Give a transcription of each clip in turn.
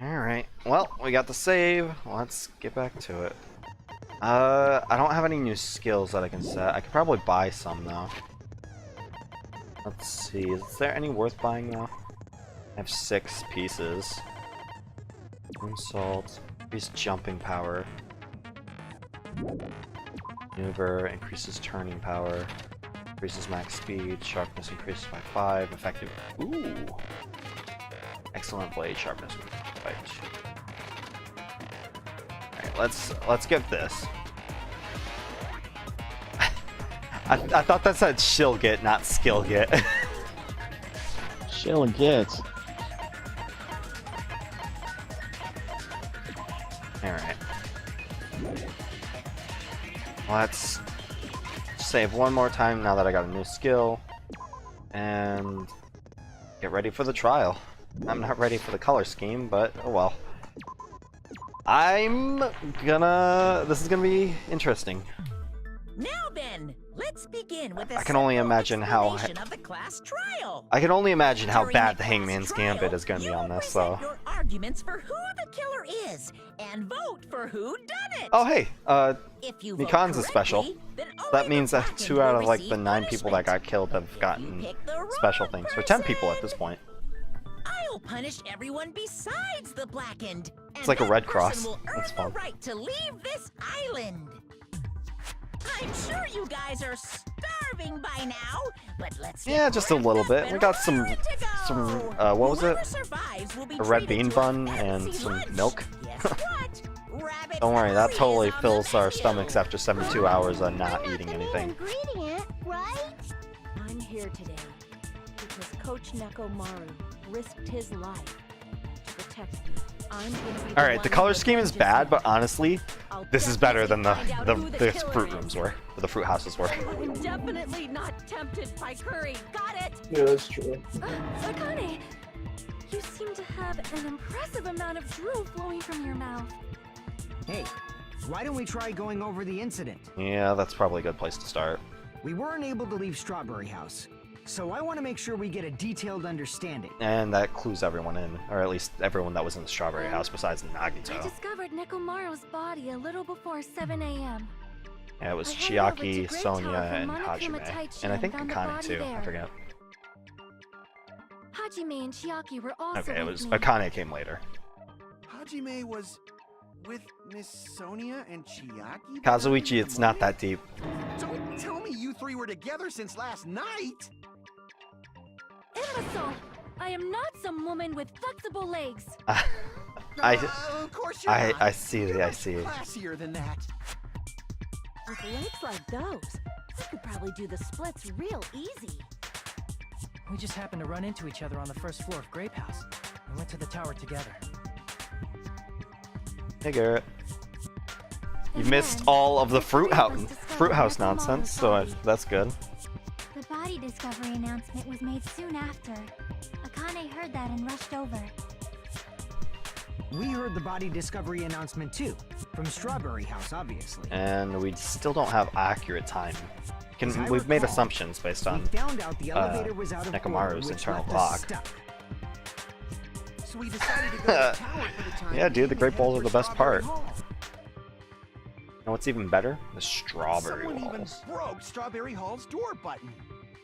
Alright, well, we got the save. Let's get back to it. I don't have any new skills that I can set. I could probably buy some, though. Let's see, is there any worth buying now? I have 6 pieces. Insult, increased jumping power. Maneuver, increases turning power. Increases max speed, sharpness increases by 5, effective. Ooh! Excellent blade sharpness. Right. Alright, let's get this. I thought that said shill get, not skill get. Shill get. Alright. Let's save one more time now that I got a new skill. And get ready for the trial. I'm not ready for the color scheme, but oh well. This is gonna be interesting. Now then, let's begin with a I can only imagine how of the class trial. I can only imagine how During bad the the Hangman's class trial, Gambit is gonna be you on will this, so. present your arguments for who the killer is and vote for who done it. Oh hey, If you vote Mikan's a special. correctly, then That only means the that blackened 2 out will of like the receive 9 people that punishment. got killed have You gotten pick the special wrong things. Or 10 people at person. this point. I'll punish everyone besides the blackened. It's like a that Red person Cross. will That's earn fun. the right to leave this island. I'm sure you guys are starving by now, but let's get Yeah, just a little breakfast bit. We got and raring to some go. what was it? Whoever survives will be A red treated bean to bun fancy and some lunch. milk. Guess what? Rabbit Don't worry, that curry totally is on fills the our menu. stomachs after 72 hours of not eating anything. Ingredient, right? I'm here today because Coach Nekomaru risked his life to protect me. I'm gonna be Alright, the one color who scheme is avenges bad, him. but honestly, I'll this is better than the definitely find out who the fruit killer rooms is. were, or the fruit houses were. I'm definitely not tempted by curry. Got it? Yeah, that's true. Akane, you seem to have an impressive amount of drool flowing from your mouth. Hey, why don't we try going over the incident? Yeah, that's probably a good place to start. We weren't able to leave Strawberry House, so I want to make sure we get a detailed understanding. And that clues everyone in, or at least everyone that was in the Strawberry House besides I Nagito. discovered Nekomaru's body a little before 7 a.m. Yeah, it was I headed over to Chiaki, Great Sonya, Tower for and Monokuma Hajime. Taichi And I think and found the Akane body too, I there. forget. Hajime and Chiaki were also Okay, it with was me. Akane came later. Hajime was with Miss Sonia and Chiaki? Kazuichi, it's not that deep. Don't tell me you 3 were together since last night! Imbecile! I am not some woman with flexible legs. Of course you're not. I see, You're I much see. classier than that. With legs like those, I could probably do the splits real easy. We just happened to run into each other on the first floor of Grape House. We went to the tower together. Hey Garrett. You And missed then, all of the the fruit three of us house discovered house Nekomaru's nonsense, so body. that's good. The body discovery announcement was made soon after. Akane heard that and rushed over. We heard the body discovery announcement too, from Strawberry House, obviously. And we still don't have accurate time. As I We've made recall, assumptions based on We found out the elevator was out of Nekomaru's order, which internal left clock. us stuck. So we decided to go to the tower for the time Yeah, dude, the being Great and Balls head are the for best Strawberry part. Hall. You know what's even better? The strawberry Someone even walls. broke Strawberry Hall's door button.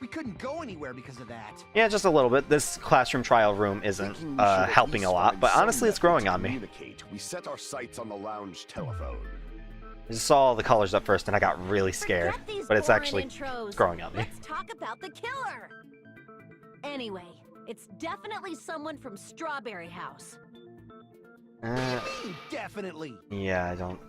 We couldn't go anywhere because of that. Yeah, just a little bit. This classroom trial room isn't helping a lot, but honestly, it's growing on me. We set our sights on the lounge telephone. I just saw all the colors at first and I got really scared, Forget these but it's boring actually intros. growing on me. Let's talk about the killer. Anyway, it's definitely someone from Strawberry House. Definitely. Yeah, I don't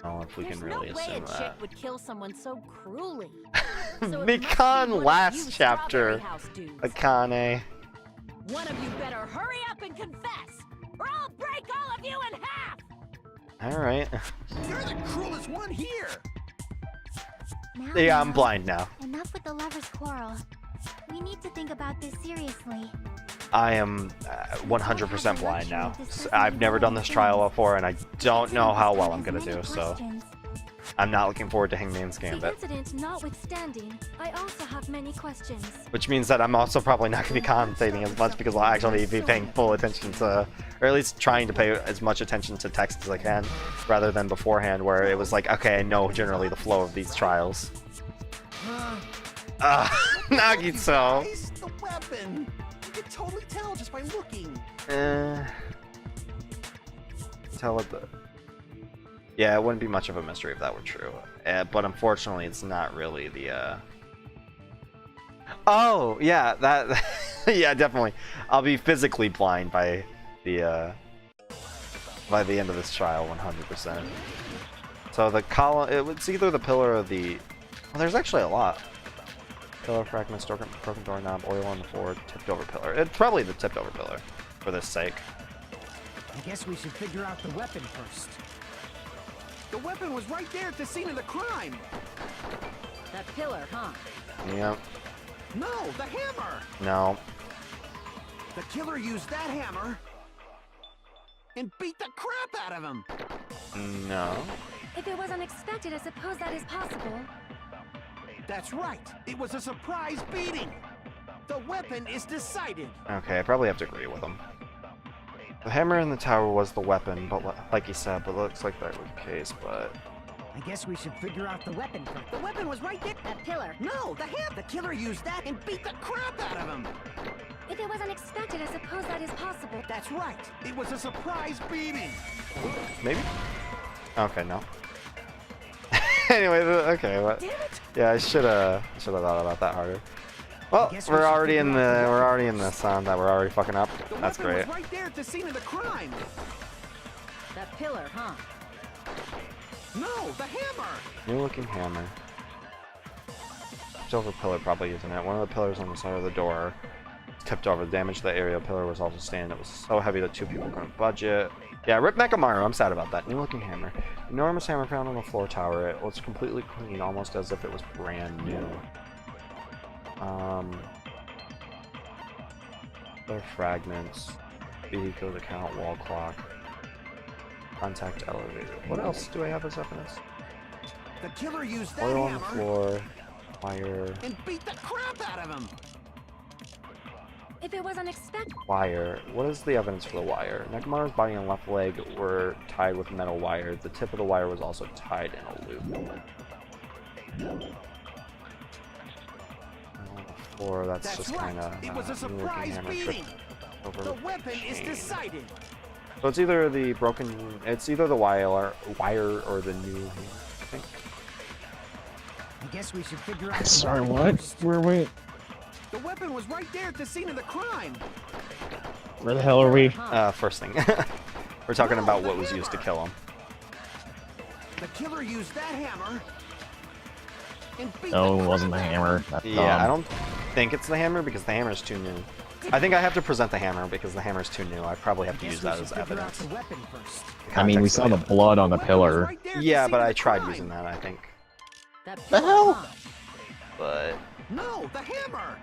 know if we There's can no really way assume a chick that. would kill someone so cruelly. So it must be Mikan one of last you chapter. Strawberry House dudes. Akane. One of you better hurry up and confess, or I'll break all of you in half. Alright. You're the cruelest one here. Now Yeah, I'm now, blind now. Enough with the lovers' quarrel. We need to think about this seriously. I am 100% blind now. I've never done this trial before and I don't know how well I'm gonna do, so. I'm not looking forward to Hangman's The Gambit. incident notwithstanding, I also have many questions. Which means that I'm also probably not going to be commentating as much because I'll actually be paying full attention to, or at least trying to pay as much attention to text as I can, rather than beforehand where it was like, okay, I know generally the flow of these trials. Nagito! Guys, the weapon! You could totally tell just by looking. Tell it the... Yeah, it wouldn't be much of a mystery if that were true. But unfortunately, it's not really the, Oh, yeah, that... yeah, definitely. I'll be physically blind by the end of this trial, 100%. So the column... It's either the pillar or the... Well, there's actually a lot. Pillar fragments, broken doorknob, oil on the floor, tipped over pillar. It's probably the tipped over pillar, for this sake. I guess we should figure out the weapon first. The weapon was right there at the scene of the crime. That pillar, huh? Yep. No, the hammer. No. The killer used that hammer and beat the crap out of him. No. If it was unexpected, I suppose that is possible. That's right. It was a surprise beating. The weapon is decided. Okay, I probably have to agree with him. The hammer in the tower was the weapon, but like he said, but it looks like that was the case, but... I guess we should figure out the weapon first. The weapon was right there. That pillar. No, the hammer. The killer used that and beat the crap out of him. If it was unexpected, I suppose that is possible. That's right. It was a surprise beating. Maybe? Okay, no. Anyway, okay, what? Yeah, I should have thought about that harder. Well, we're already in the sun that we're already fucking up. That's The weapon great. was right there at the scene of the crime. That pillar, huh? No, the hammer. New looking hammer. Tipped over pillar probably isn't it. One of the pillars on the side of the door tipped over. The damage to the area pillar was also standing. It was so heavy that 2 people couldn't budge it. Yeah, Rip Nekomaru, I'm sad about that. New looking hammer. Enormous hammer found on the floor tower. It was completely clean, almost as if it was brand new. Other fragments. Vehicle account, wall clock. Contact elevator. What else do I have as evidence? The killer used that Oil on the hammer floor. Wire. and beat the crap out of him. If it was unexpected, Wire. What is the evidence for the wire? Nekomaru's body and left leg were tied with metal wire. The tip of the wire was also tied in a loop. On the floor, that's just right. kind of It was a surprise beating. The weapon is decided. So it's either the broken, it's either the wire or the new hammer, I think. I guess we should figure out. Sorry, what? Where are we? The weapon was right there at the scene of the crime. Where the hell are we? First thing. We're talking about what was used to kill him. The killer used that hammer and beat No, the it wasn't the crap out of hammer. him. That's Yeah, I dumb. don't think it's the hammer because the hammer is too new. I think I have to present the hammer because the hammer is too new. I probably have to use that as evidence. The weapon first. I mean, we Context saw of the it. blood on the The weapon was pillar. right there at Yeah, scene but of I the tried crime. using that, I think. That The pillar, hell? huh? But No, the hammer.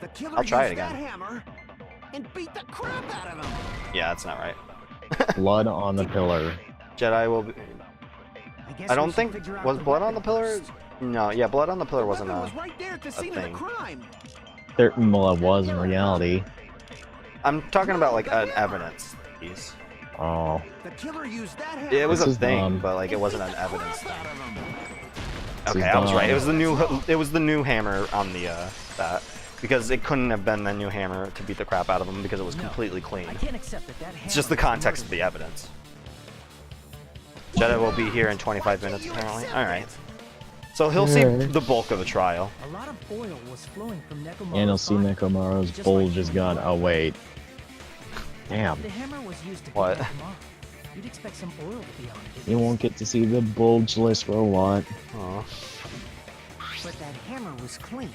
The killer I'll try it used that again. hammer and beat the crap out of him. yeah, that's not right. Blood on the pillar. Jedi will be... guess I we don't should think... figure out Was the blood on the weapon pillar? first. No, yeah, blood on the pillar The wasn't weapon a... was right there at the scene of the thing. crime. There, well, it was in reality. I'm talking about like an evidence piece. Oh. The killer used that hammer. Yeah, it was This a is thing, dumb. but like it and wasn't beat an the evidence crap thing. out of him. This Okay, is I was right. dumb. It was the new hammer on the that because it couldn't have been the new hammer to beat the crap out of him because it was No, completely clean. I can't accept that. It's just the context of the evidence. Jedi will be here in 25 minutes apparently. All right. So he'll see the bulk of the trial. A lot of oil was flowing from Nekomaru's And you'll see body. Nekomaru's Just bulge like is you gone. were. Oh, wait. Damn. The hammer was used to What? kill Nekomaru. You'd expect some oil to be on it. You won't get to see the bulgeless robot. Aw. But that hammer was clean.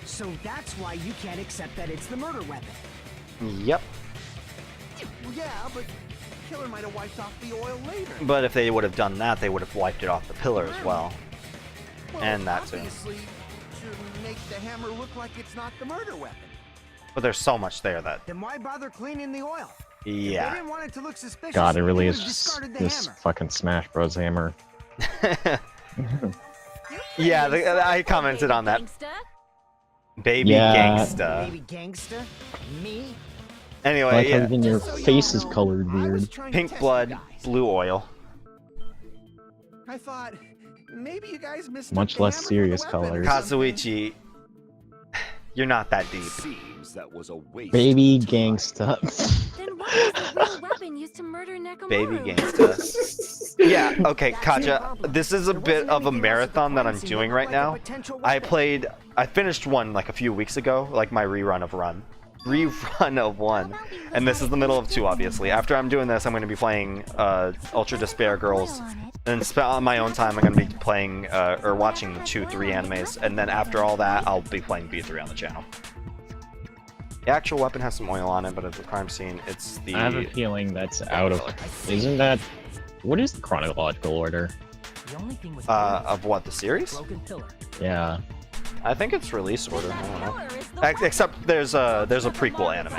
So that's why you can't accept that it's the murder weapon. Yep. Well, yeah, but the killer might have wiped off the oil later. But if they would have done that, they would have wiped it off the pillar as well. Well, and that too. obviously, to make the hammer look like it's not the murder weapon. But there's so much there that Then why bother cleaning the oil? They Yeah. didn't want it to look suspicious. God, it really they is would've just discarded the this hammer. fucking Smash Bros. Hammer. Yeah, I commented on that. Baby Yeah. gangsta. Baby gangsta? Me? Anyway, Like how yeah. even your Just so you face is know, colored I was weird. trying to Pink test blood, you guys. blue oil. I thought maybe you guys mistook Much the less hammer for serious the weapon or colors. something. Kazuichi, you're not that deep. Seems that was a waste. Baby of time. gangsta. Then what was the real weapon used to murder Nekomaru? Baby gangsta. Yeah, okay, Katja, this is a bit of a marathon that I'm doing right now. I finished one like a few weeks ago, like my rerun of one, and this is the middle of two, obviously. After I'm doing this, I'm going to be playing Ultra Despair Girls, and on my own time, I'm going to be playing or watching the 2-3 animes, and then after all that, I'll be playing B3 on the channel. The actual weapon has some oil on it, but at the crime scene, it's the... I have a feeling that's out of... Isn't that... What is the chronological order? The only thing was of what, the series? broken pillar. Yeah. I think it's release order. I don't know. Except there's a prequel anime.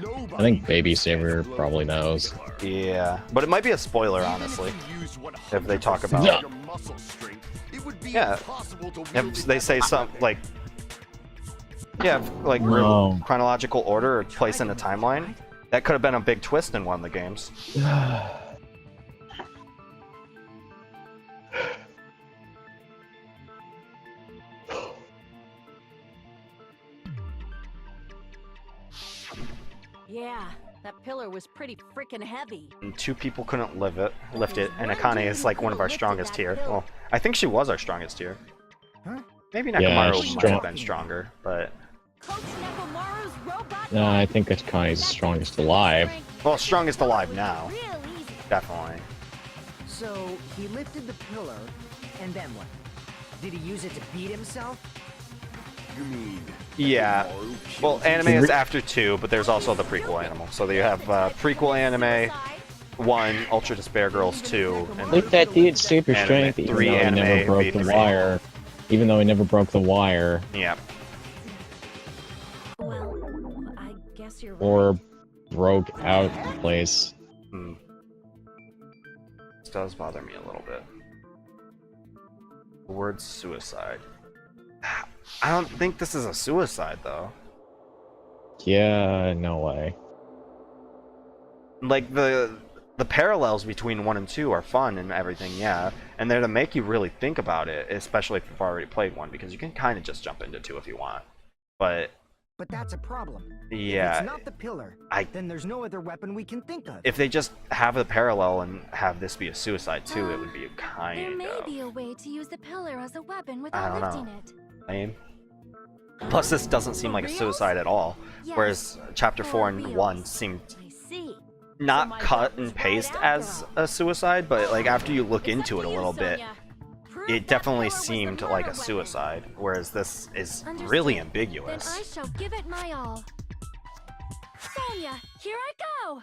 Nobody I think Baby Saber probably knows. Yeah, but it might be a spoiler, honestly. If they talk about Yeah. it. Yeah. Yeah. If they say something like, yeah, like No. chronological order or place in a timeline, that could have been a big twist in one of the games. Yeah, that pillar was pretty freaking heavy. And 2 people couldn't lift it, and Akane is like one of our strongest here. Well, I think she was our strongest here. Maybe Yeah, Nekomaru she's might have strong. been stronger, but Coach Nekomaru's robot. No, I think Akane's the strongest alive. well, strongest alive now, Real easy. definitely. So he lifted the pillar, and then what? Did he use it to beat himself? You mean? Yeah. Well, anime is after 2, but there's also the prequel anime. So you have prequel anime 1, Ultra Despair Girls 2, and Look, that dude's super Anime strength, even 3, though he anime never broke the V3. wire. Even though he never broke the wire. yeah. Well, I guess you're right. Or broke out the place. Hmm. This does bother me a little bit. The word suicide. I don't think this is a suicide, though. Yeah, no way. Like, the parallels between 1 and 2 are fun and everything, yeah. And they're to make you really think about it, especially if you've already played 1, because you can kind of just jump into 2 if you want. But, But that's a problem. yeah, If it's not the pillar, then there's no other weapon we can think of. if they just have the parallel and have this be a suicide too, it would be There kind may of be a way to use the pillar as a weapon I without don't lifting know. it. lame. Plus, this doesn't seem like a suicide at all, Yes. whereas Chapter 4 and reals. 1 seemed I see. not cut and paste as a suicide, but like after you look into it a little bit, it definitely seemed like a suicide, whereas this is really Understood. Then I ambiguous. shall give it my all. Sonia, here I go!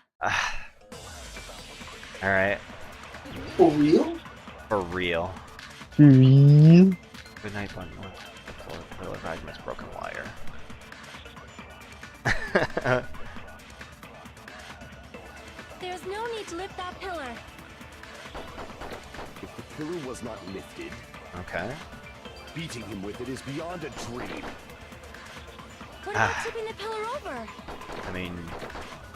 Alright, For real? for real. Real? Good night, button. Pillar fragments, broken wire. There's no need to lift that pillar. If the pillar was not lifted, Okay. beating him with it is beyond a dream. What about tipping the pillar over? I mean,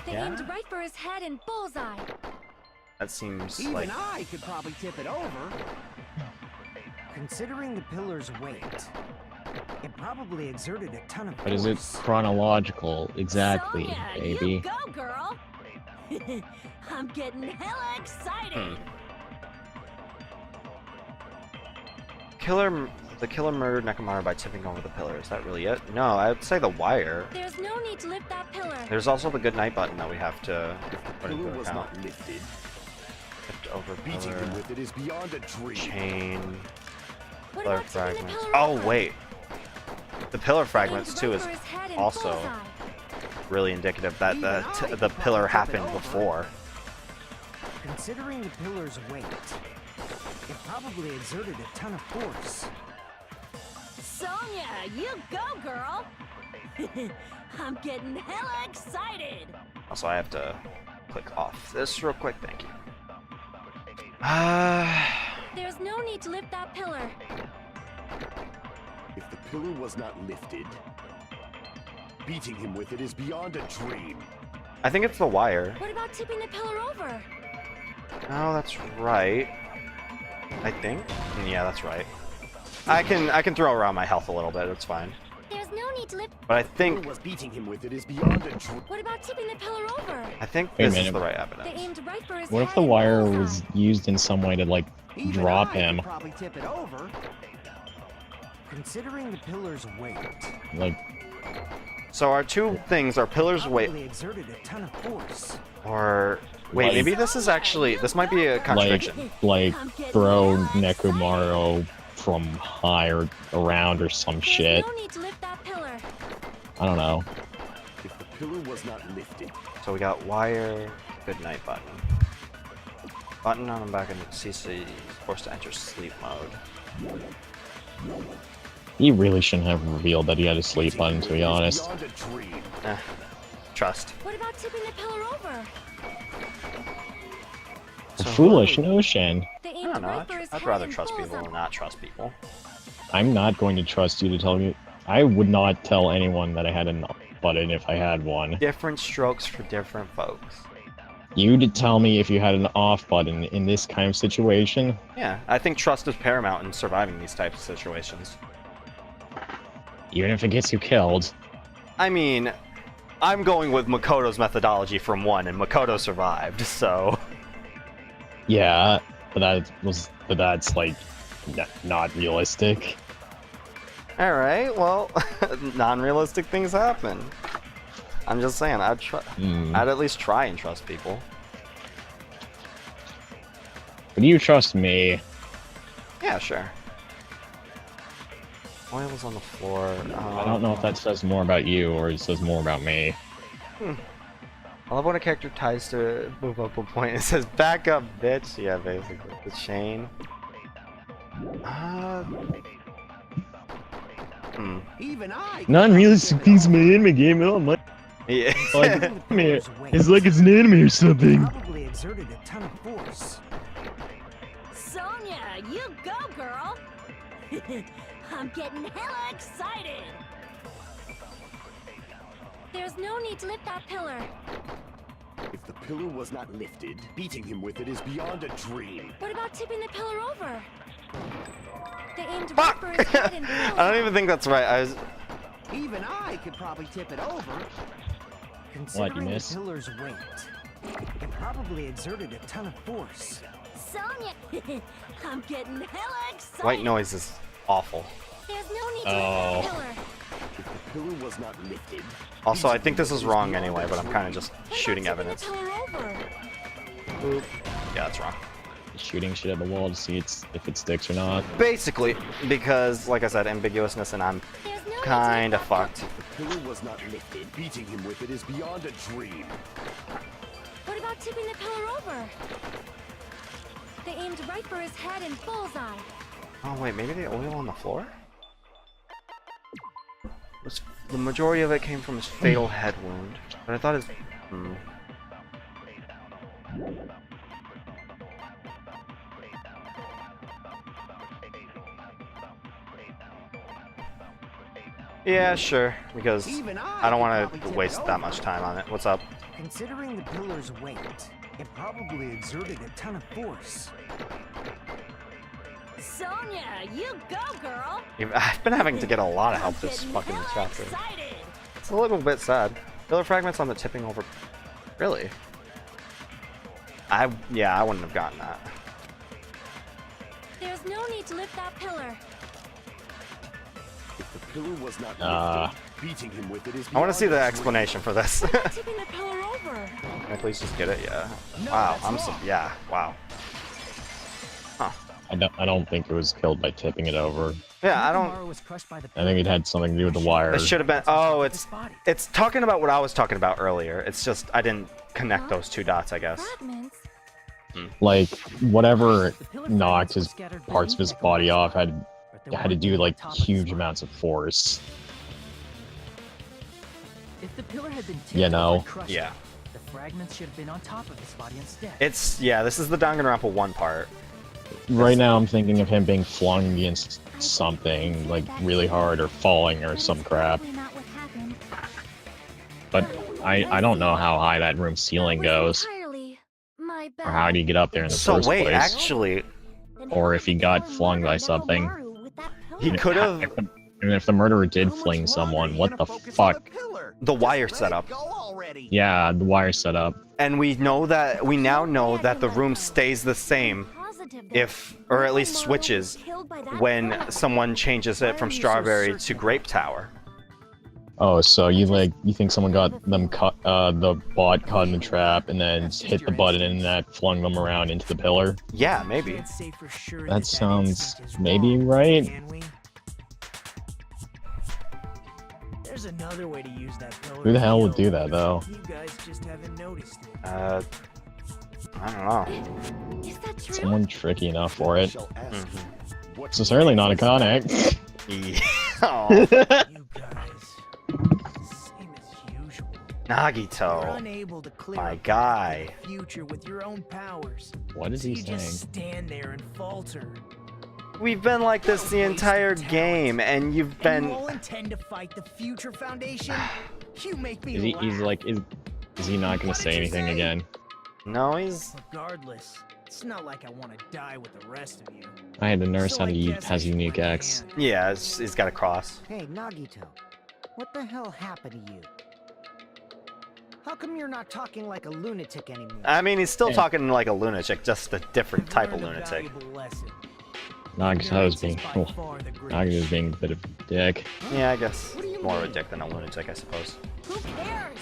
They Yeah. aimed right for his head and bullseye. that seems Even like I could probably tip it over. Considering the pillar's weight, it probably exerted a ton of But is it force. chronological? Exactly, Sonia, baby. you go, girl. I'm getting hella excited. The killer murdered Nekomaru by tipping over the pillar. Is that really it? No, I would say the wire. There's no need to lift that pillar. There's also the good night button that we have to put into Pillar was account. not lifted. Tipped over Beating pillar, him with it is beyond a dream. chain, What pillar about tipping the fragments. pillar Oh over? wait, the pillar They fragments aimed too right is for his head and also bullseye. really indicative that the pillar happened before. Considering the pillar's weight, it probably exerted a ton of force. Sonia, you go, girl. I'm getting hella excited. Also, I have to click off this real quick. Thank you. There's no need to lift that pillar. If the pillar was not lifted, beating him with it is beyond a dream. I think it's the wire. What about tipping the pillar over? Oh, that's right. I think. Yeah, that's right. I can throw around my health a little bit. It's fine. There's no need to lift. But I The pillar think was beating him with it is beyond a dream. What about tipping the pillar over? I think Wait a this is minute. the right They evidence. aimed right for his What if head the and wire bullseye. was used in some way to, like, Even drop I him? could probably tip it over. Considering the pillar's weight, Like, So our two things are pillars weight, probably exerted a ton of force. or wait, Like- maybe this is actually this might be a contradiction. like throw Nekomaru from high or around or some There's shit. no need to lift that pillar. I don't know. If the pillar was not lifted, So we got wire, good night button. Button on the back of the CC, forced to enter sleep mode. He really shouldn't have revealed that he had a sleep button, to be honest. beyond a dream. Trust. What about tipping the pillar over? So Foolish notion. They I aimed don't know. right for his I'd head rather and trust people bullseye. than not trust people. I'm not going to trust you to tell me. I would not tell anyone that I had a button if I had one. Different strokes for different folks. You to tell me if you had an off button in this kind of situation. Yeah, I think trust is paramount in surviving these types of situations. Even if it gets you killed. I mean, I'm going with Makoto's methodology from 1, and Makoto survived, so... Yeah, but that's like not realistic. Alright, well, non-realistic things happen. I'm just saying, I'd at least try and trust people. But do you trust me? Yeah, sure. Oil was on the floor. I don't know if that says more about you or it says more about me. I love when a character tries to move up a point. It says, back up, bitch. Yeah, basically. The chain. Even I. Non-realistic things in my anime game. Oh my! Yeah. Like, The pillar's weight it's like it's an anime or something. probably exerted a ton of force. Sonia, you go, girl. I'm getting hella excited. There's no need to lift that pillar. If the pillar was not lifted, beating him with it is beyond a dream. What about tipping the pillar over? They aimed right Fuck! for his head and I don't bullseye. even think that's right. I was... Even I could probably tip it over. Considering miss? the pillar's weight, it probably exerted a ton of force. Sonia, I'm getting hella excited. White noise is awful. There's no need to Oh. lift that pillar. If the pillar was not lifted, Also, I think this is wrong anyway, but I'm kind of just What shooting about evidence. tipping the pillar over? Boop. Yeah, that's wrong. Shooting shit at the wall to see if it sticks or not. Basically, because, like I said, ambiguousness, and I'm There's no need to kind of lift that fucked. the pillar was not lifted, beating him with it is beyond a dream. What about tipping the pillar over? They aimed right for his head and bullseye. Oh wait, maybe the oil on the floor? The majority of it came from his fatal head wound, but I thought his... Yeah, sure, because Even I don't could want probably to tip waste it that over. much time on it. What's up? Considering the pillar's weight, it probably exerted a ton of force. Sonia, you go, girl. I've been having to get a lot of help I'm this getting fucking hella chapter. excited. It's a little bit sad. Pillar fragments on the tipping over... Really? Yeah, I wouldn't have gotten that. There's no need to lift that pillar. If the pillar was not Ah. lifted, beating him with it is I want to see the beyond a explanation for this. What about tipping the pillar over? Can I please just get it? Yeah. No, Wow, that's wrong. yeah, wow. Huh. I don't think it was killed by tipping it over. Yeah, I don't... Tomorrow was crushed by the I think it had something to do with the wire. It should have been... Oh, his body. it's talking about what I was talking about earlier. It's just, I didn't connect those two dots, I guess. Fragments? Like, whatever The pillar knocked fragments were his scattered parts of his beneath body Nekomaru, off had but there to do weren't like on top of his huge body. amounts of force. If the pillar had been tipped You know. over and crushed, Yeah. the fragments should have been on top of his body instead. Yeah, this is the Danganronpa 1 part. Right now, I'm thinking of him being flung against something like really hard or falling or some crap. Probably not what happened. But I don't know how high that room ceiling That was goes, entirely my bad. or how do you get up there in the So first wait, place. actually, Or if he got flung by something. he could have And if the murderer did fling someone, what the fuck? the wire setup. Go already. Yeah, the wire setup. And we now know that the room stays the same if, or at least switches, when someone changes it from Strawberry to Grape Tower. Oh, so you think someone got them caught, the bot caught in the trap and then hit the button and that flung them around into the pillar? Yeah, maybe. Can't say for sure That sounds instinct is maybe wrong, right. can we? There's another way to use that pillar. Who the hell to would do kill. that though? You guys just haven't noticed it. I don't know. Is that true? Someone tricky enough for it. Shall ask what So certainly not a Connect. Yeah. Aw. You guys, same as usual. You're Nagito, unable to clear my up guy. the future with your own powers. What is So he you just saying? stand there and falter. We've been like this the entire game, and you've And you been. all intend to fight the future foundation? You make me He's laugh. like, is he not gonna say anything again? No, he's. Regardless, it's not like I want to die with the rest of you. I had to nurse So how I to guess I has should unique lend a X. hand. Yeah, he's got a cross. Hey, Nagito, what the hell happened to you? How come you're not talking like a lunatic anymore? I mean, he's still Yeah. talking like a lunatic, just a different type of Learned a lunatic. valuable lesson. Nagito's being, Ignorance is well, by far the greatest Nagito's being a bit of a dick. Yeah, I guess more of a dick than a lunatic, I suppose. Who cares?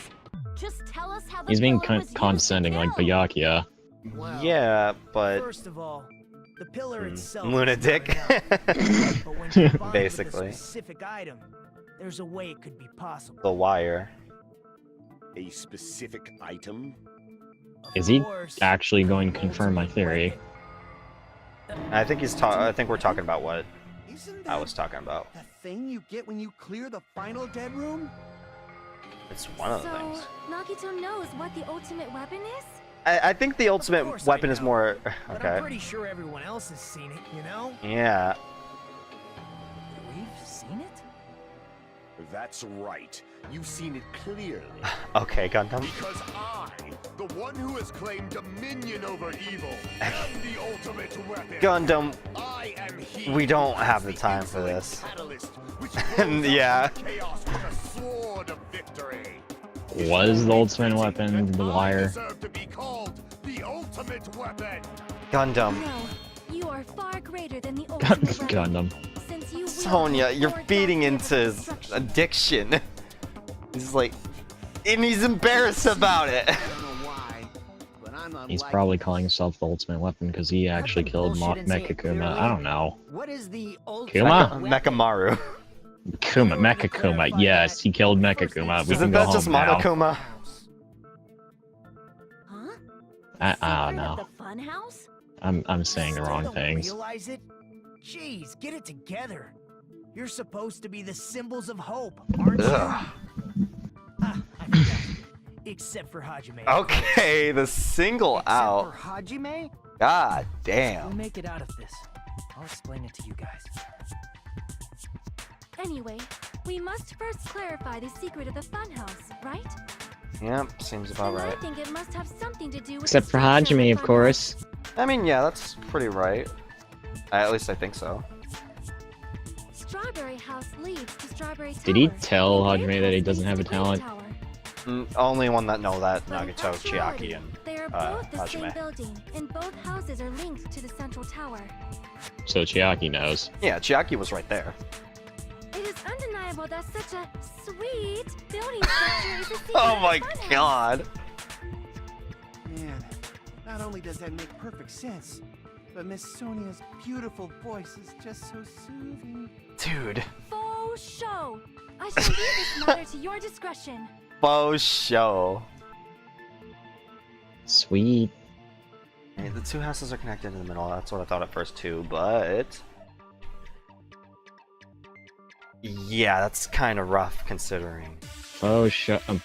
Just tell us how the He's being pillar was used to condescending like kill. Byakuya. Well, Yeah, but first of all, the pillar itself lunatic. is not enough. But when combined with a Basically. specific item, there's a way it could be possible. The wire. a specific item? Of Is he course, actually going to confirm my theory? I think I think we're talking about what Isn't I that was talking about. the thing you get when you clear the final dead room? It's one of the So, things. Nagito knows what the ultimate weapon is? I think the course ultimate I weapon is know. more. But I'm Okay. pretty sure everyone else has seen it, you know? Yeah. We've seen it? That's right. You've seen it clearly. Okay, Gundam. Because I, the one who has claimed dominion over evil, am the ultimate weapon. Gundam. I am he We don't who have is the time for insolent this. catalyst, which blows Yeah. out chaos with a sword of victory. Was the ultimate weapon the I wire? deserve to be called the ultimate weapon. Gundam. No, you are far greater than the ultimate weapon. Gundam. Since you wield Sonya, the you're sword feeding of into his destruction. addiction. He's like, and he's embarrassed about it. I don't know why, but I'm not He's like probably this. calling himself the ultimate weapon because he actually the killed bullshit and say it Mechakuma. clearly. I don't know. What is the ultimate Kuma? weapon? Mechamaru. Kuma, Mechakuma. Yes, he killed Mechakuma. We Isn't can go that just home now. Monokuma? Huh? I don't Secret of know. the funhouse? I'm saying the Still wrong don't things. Realize it? Jeez, get it together. You're supposed to be the symbols of hope, aren't you? Ugh. Ah, I forgot. Except for Hajime. Okay, the single Except out. for Hajime? God We'll damn. make it out of this. I'll explain it to you guys. Anyway, we must first clarify the secret of the funhouse, right? Yep, seems about And I right. think it must have something to do with Except the for structure Hajime, the of funhouse. course. I mean, yeah, that's pretty right. At least I think so. Strawberry House leads to Strawberry Tower. Did he tell and Grape Hajime that he House doesn't leads have to a Grape talent? Tower. Only one that know that, But in Nagito, actuality, Chiaki, and they are both the same Hajime. building, and both houses are linked to the central tower. So Chiaki knows. Yeah, Chiaki was right there. It is undeniable that such a sweet building structure is a secret Oh of the my funhouse. god. Man, not only does that make perfect sense, but Miss Sonia's beautiful voice is just so soothing. Dude. Faux show. I shall leave this matter to your discretion. Faux show. Sweet. I mean, the two houses are connected in the middle. That's what I thought at first too, but yeah, that's kind of rough considering. Oh, shut up.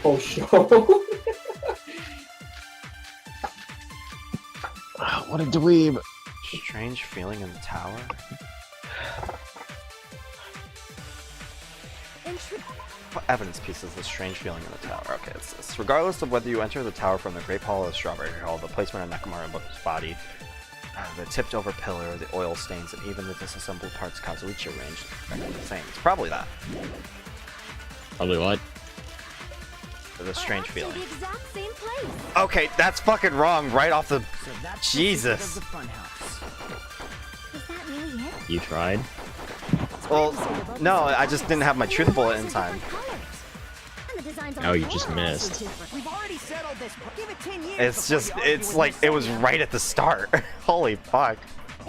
Oh, show. What a dweeb. Strange feeling in the tower. What evidence piece is this strange feeling in the tower? Okay, it's this. Regardless of whether you enter the tower from the Great Hall or the Strawberry Hall, the placement of Nekomaru's body, the tipped over pillar, the oil stains, and even the disassembled parts Kazuichi arranged are the same. It's probably that. Probably what? The strange Actually, feeling. the exact same place. Okay, that's fucking wrong right off the... So that's Jesus. the funhouse. Is that really it? You tried? Well, no, I just didn't have my truth bullet in time. Oh, you just missed. We've already settled this. Give it 10 years. It's before just, you argue it's with like, Miss it was Sonia. right at the start. Holy fuck.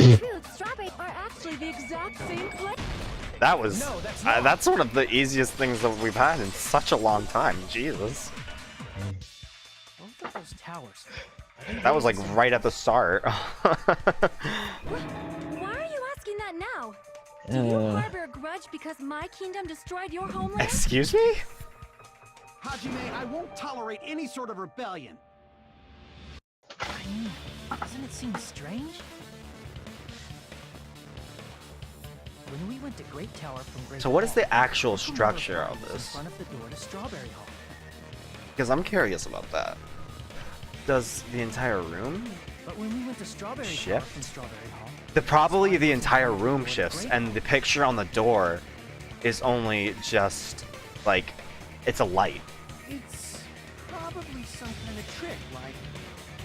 In truth, strawberries are actually the exact same place. That was, No, that's not. that's one of the easiest things that we've had in such a long time. Jesus. Both of those towers. That was like right at the start. Why are you asking that now? Do you harbor a grudge because my kingdom destroyed your homeland? Excuse me? Hajime, I won't tolerate any sort of rebellion. I mean, doesn't it seem strange? When we went to Great Tower from Great So what is Hall, the actual Nekomaru's structure body of was in this? front of the door to Strawberry Hall. Because I'm curious about that. Does the entire room? But when we went to Strawberry Tower Shift? from Strawberry Hall, Probably the entire room shifts, and the picture on the door is only just, like, it's a light. It's probably some kind of trick, like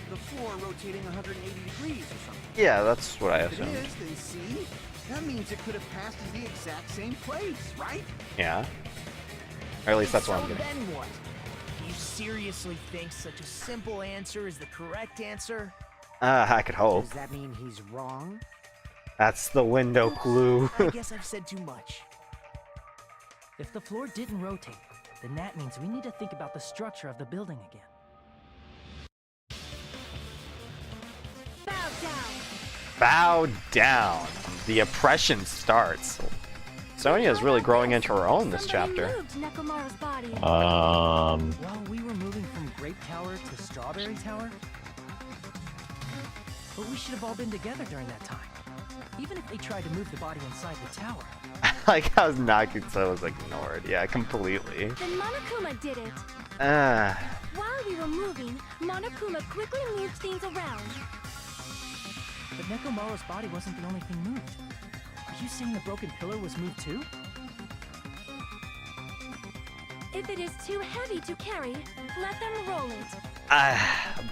the floor rotating 180 degrees or something. Yeah, that's what I If it assumed. is, then see? That means it could have passed as the exact same place, right? Yeah. Or at least that's what I'm So getting. then what? Do you seriously think such a simple answer is the correct answer? I could hope. Does that mean he's wrong? That's the window clue. I guess I've said too much. if the floor didn't rotate, then that means we need to think about the structure of the building again. Bow down. Bow down. The oppression starts. Sonya is really growing into her own this Somebody chapter. moved Nekomaru's body. While we were moving from Grape Tower to Strawberry Tower? But we should have all been together during that time. Even if they tried to move the body inside the tower. Like how Nagisa was ignored. Yeah, completely. Then Monokuma did it. While we were moving, Monokuma quickly moved things around. But Nekomaru's body wasn't the only thing moved. Are you saying the broken pillar was moved too? If it is too heavy to carry, let them roll it.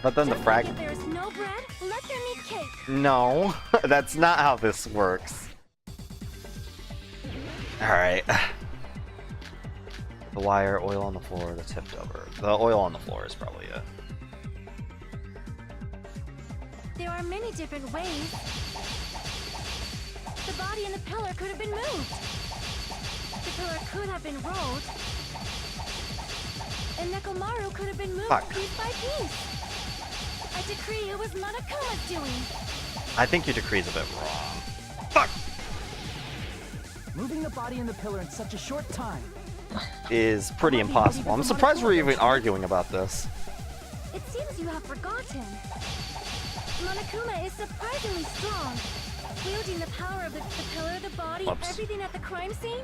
But then the Just like frag. if there is no bread, let them eat cake. No, that's not how this works. Alright. The wire, oil on the floor, the tipped over. The oil on the floor is probably it. There are many different ways. The body and the pillar could have been moved. The pillar could have been rolled. And Nekomaru could have been moved Fuck. piece by piece. I decree it was Monokuma's doing. I think your decree's a bit wrong. Fuck! Moving the body and the pillar in such a short time. Is pretty impossible. I'm surprised we're even arguing about this. It seems you have forgotten. Monokuma is surprisingly strong. Wielding the power of the pillar, the body, Whoops. everything at the crime scene.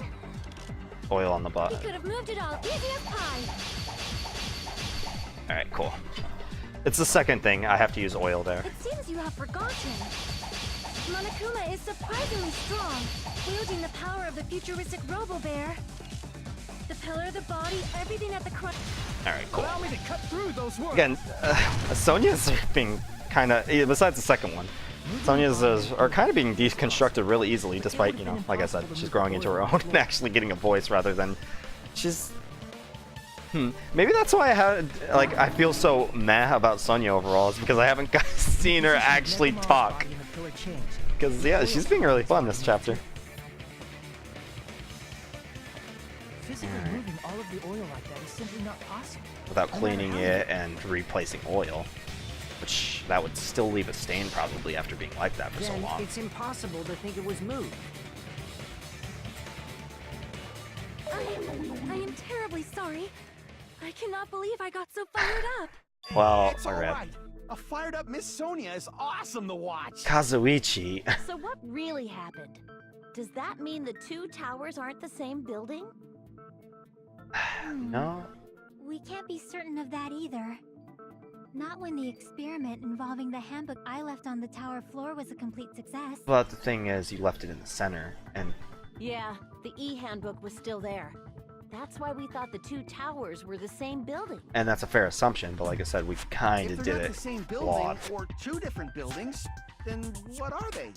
Oil on the He bottom. could have moved it all easy as pie. Alright, cool. It's the second thing. I have to use oil there. It seems you have forgotten. Monokuma is surprisingly strong, wielding the power of the futuristic Robo-Bear. The pillar, the body, everything at the crime. Alright, cool. Allow me to cut through those words. Again, Sonya's being kind of, besides the second one, Sonya's are kind of being deconstructed really easily, despite, you know, like I said, she's growing into her own and actually getting a voice rather than she's. Maybe that's why I feel so meh about Sonya overall, is because I haven't seen her actually talk. Because, yeah, she's being really fun this chapter. Physically moving all of the oil like that is simply not possible. Without cleaning it and replacing oil. Which, that would still leave a stain probably after being like that for so Then long. it's impossible to think it was moved. I am terribly sorry. I cannot believe I got so fired up. Well, It's all alright. right. A fired up Miss Sonia is awesome to watch. Kazuichi. So what really happened? Does that mean the two towers aren't the same building? No? We can't be certain of that either. Not when the experiment involving the handbook I left on the tower floor was a complete success. But the thing is, you left it in the center, and Yeah, the e-handbook was still there. That's why we thought the two towers were the same building. that's a fair assumption, but like I said, we kind If of they're did not it the same building flawed. or two different buildings, then what are they?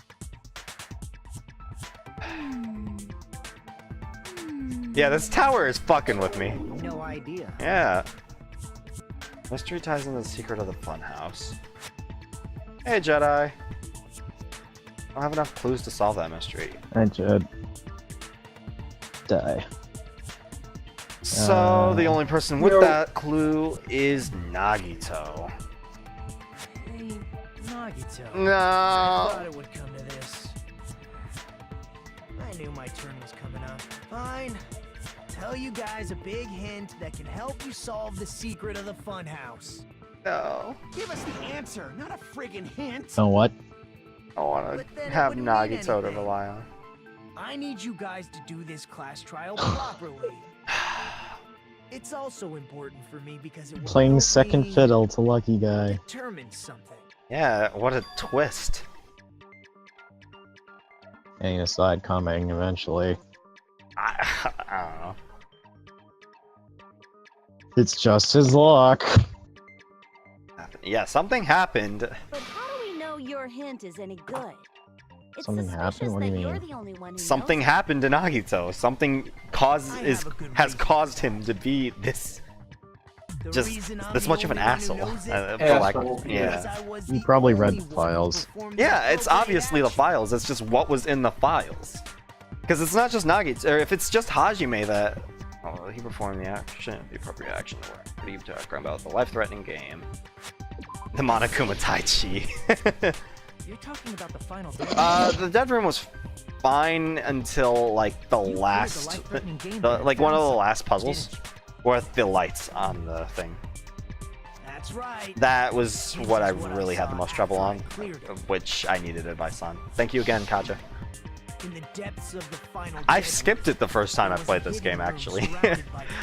Yeah, this tower is fucking with me. No idea. Yeah. Mystery ties into the secret of the funhouse. Hey, Jedi. I don't have enough clues to solve that mystery. I should die. So, the only person with No. that clue is Nagito. Hey, Nagito. I No. thought it would come to this. I knew my turn was coming up. Fine. Tell you guys a big hint that can help you solve the secret of the funhouse. No. Give us the answer, not a friggin' hint. So what? I want But to then it have wouldn't mean Nagito to anything. rely on. I need you guys to do this class trial properly. It's also important for me because it will Playing help second me fiddle to Lucky Guy. determine something. Yeah, what a twist. Any aside coming eventually. I don't know. It's just his luck. Yeah, something happened. But how do we know your hint is any good? It's Something happened? suspicious What do you that you're mean? the only one who Something knows. happened to Nagito. Something I have a good has reason. caused him to be this The just reason I'm this the much of an only one who asshole. knows it For lack Asshole. of, is yeah. I was You the probably read only the one who files. performed Yeah, it's appropriate obviously the action. files. It's just what was in the files. Because it's not just Nagito, or if it's just Hajime that... Oh, he performed the action, the appropriate action to work. Deep background about the life-threatening game. The Monokuma Tai Chi. You're talking about the final The dead room was fine until, like, the last... like, one of the last puzzles. With the lights on the thing. That's right. That was This what I is what I really had saw the most trouble after I on. cleared it. Which I needed advice on. Thank you again, Kaja. In the depths of the final I dead skipped it the first time I played this game, actually.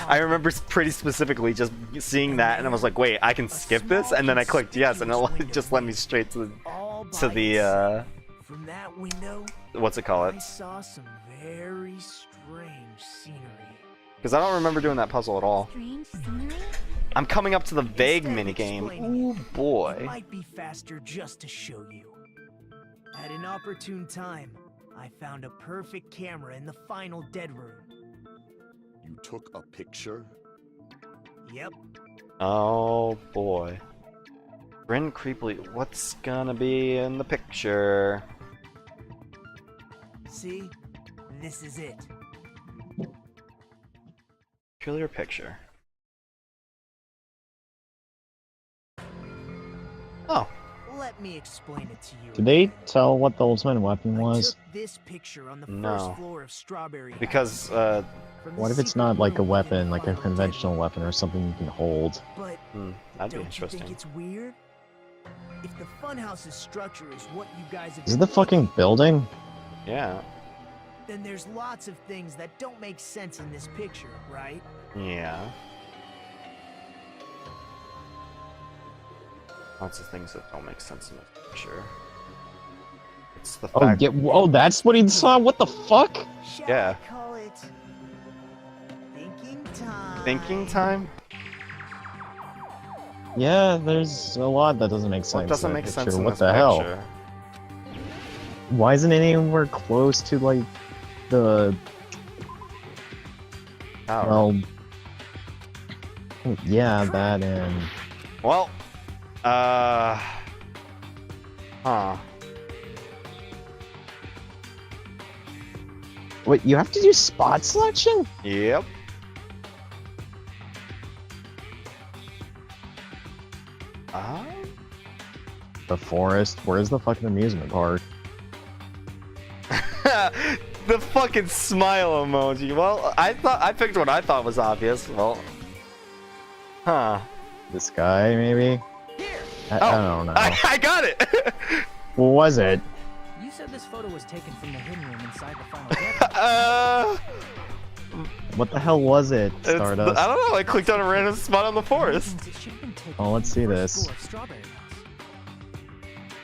I remember pretty specifically just seeing that, and I was like, wait, I can skip this? And then I clicked yes, and it just led me straight to the, From that window, what's it called? I saw some very strange scenery. Because I don't remember doing that puzzle at all. Strange scenery? I'm coming up to the vague Instead of minigame. explaining Ooh, it, It boy. might be faster just to show you. At an opportune time, I found a perfect camera in the final dead room. You took a picture? Yep. Oh, boy. Grin creepily. What's gonna be in the picture? See? This is it. Peculiar picture. Oh. Let me explain it to you. Did they again. tell what the ultimate weapon I was? took this picture on the No. first floor of Strawberry House. Because, From the What if it's secret not like a room within weapon, the like a final dead conventional room. weapon or something you can hold? But that'd be don't you interesting. think it's weird? If the funhouse's structure is what you guys have Is it been the fucking thinking, building? Yeah. then there's lots of things that don't make sense in this picture, right? Yeah. Lots of things that don't make sense in this picture. It's the Oh, fact. yeah, oh, that's what he saw? What the fuck? Shall Yeah. I call it thinking time? Thinking time? Yeah, there's a lot that doesn't make sense. What doesn't in that make picture. sense in What this the hell? picture? Why isn't it anywhere close to, like, the... Oh. Well... Yeah, that and... Well, huh. Wait, you have to do spot selection? Yep. The forest? Where's the fucking amusement park? The fucking smile emoji. Well, I picked what I thought was obvious. Well, huh? This guy, maybe? I don't know. I got it. What was it? You said this photo was taken from the hidden room inside the final game. What the hell was it, I Stardust? don't know. I clicked on a random spot on the forest. Oh, let's see this. Strawberry House.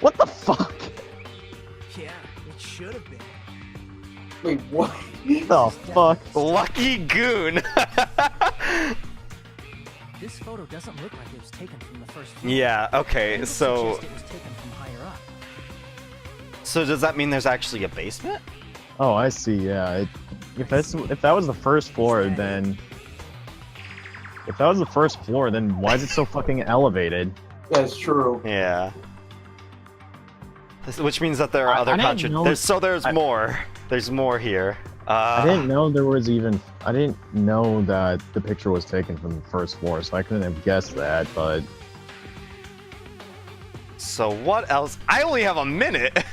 What the fuck? Yeah, it should have been. Wait, what? The fuck? Lucky goon. This photo doesn't look like it was taken from the first floor. Yeah. Okay. It So. suggests it was taken from higher up. So does that mean there's actually a basement? Oh, I see. Yeah. If that was the first floor, then why is it so fucking elevated? That's true. Yeah. Which means that there are other contradictions. So there's more. There's more here. I didn't know there was even. I didn't know that the picture was taken from the first floor, so I couldn't have guessed that. But so what else? I only have a minute.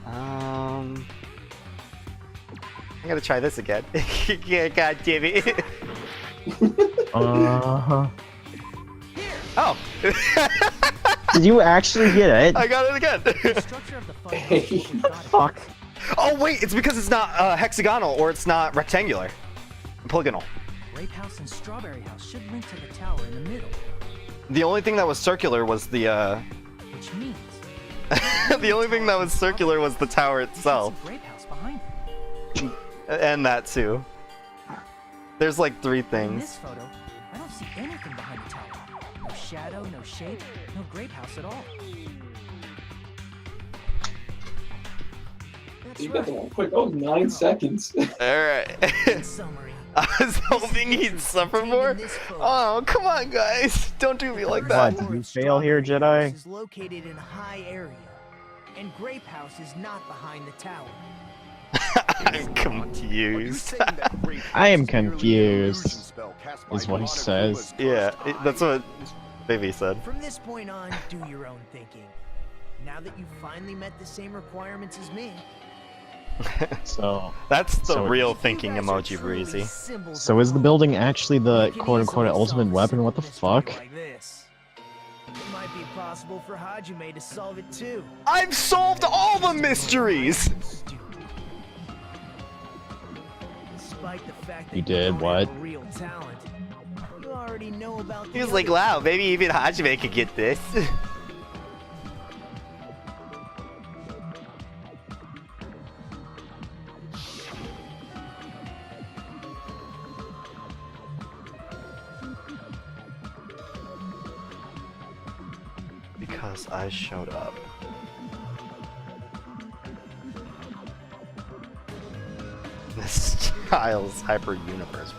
I gotta try this again. Yeah, god damn it. Oh. Did you actually get it? I got it again. The structure of the photo. Fuck. Oh wait, it's because it's not hexagonal or it's not rectangular. Polygonal. Grape House and Strawberry House should link to the tower in the middle. The only thing that was circular was the Which means the only thing that was circular was the tower itself. Grape House behind it. And that too. There's like 3 In things. this photo, I don't see anything behind the tower. No shadow, no shape, no Grape House at all. That's You got right. that one quick. Oh, 9 seconds. Alright. In summary, I was hoping he'd suffer more. Oh, come on, guys. Don't do me like that. What, did you fail here, Jedi? is located in a high area, and Grape House is not behind the tower. I'm confused. I am confused, is what he says. Yeah, that's what Baby said. From this point on, do your own thinking. Now that you've finally met the same requirements as me, So That's the So- real thinking emoji, Breezy. So is the building actually the quote-unquote ultimate weapon? What the fuck? Like this. It might be possible for Hajime to solve it too. I've solved all the mysteries! Despite the fact that You did don't what? have a real talent, you already know about He was like, wow, maybe even Hajime could get this. Because I showed up. This child's hyper universe.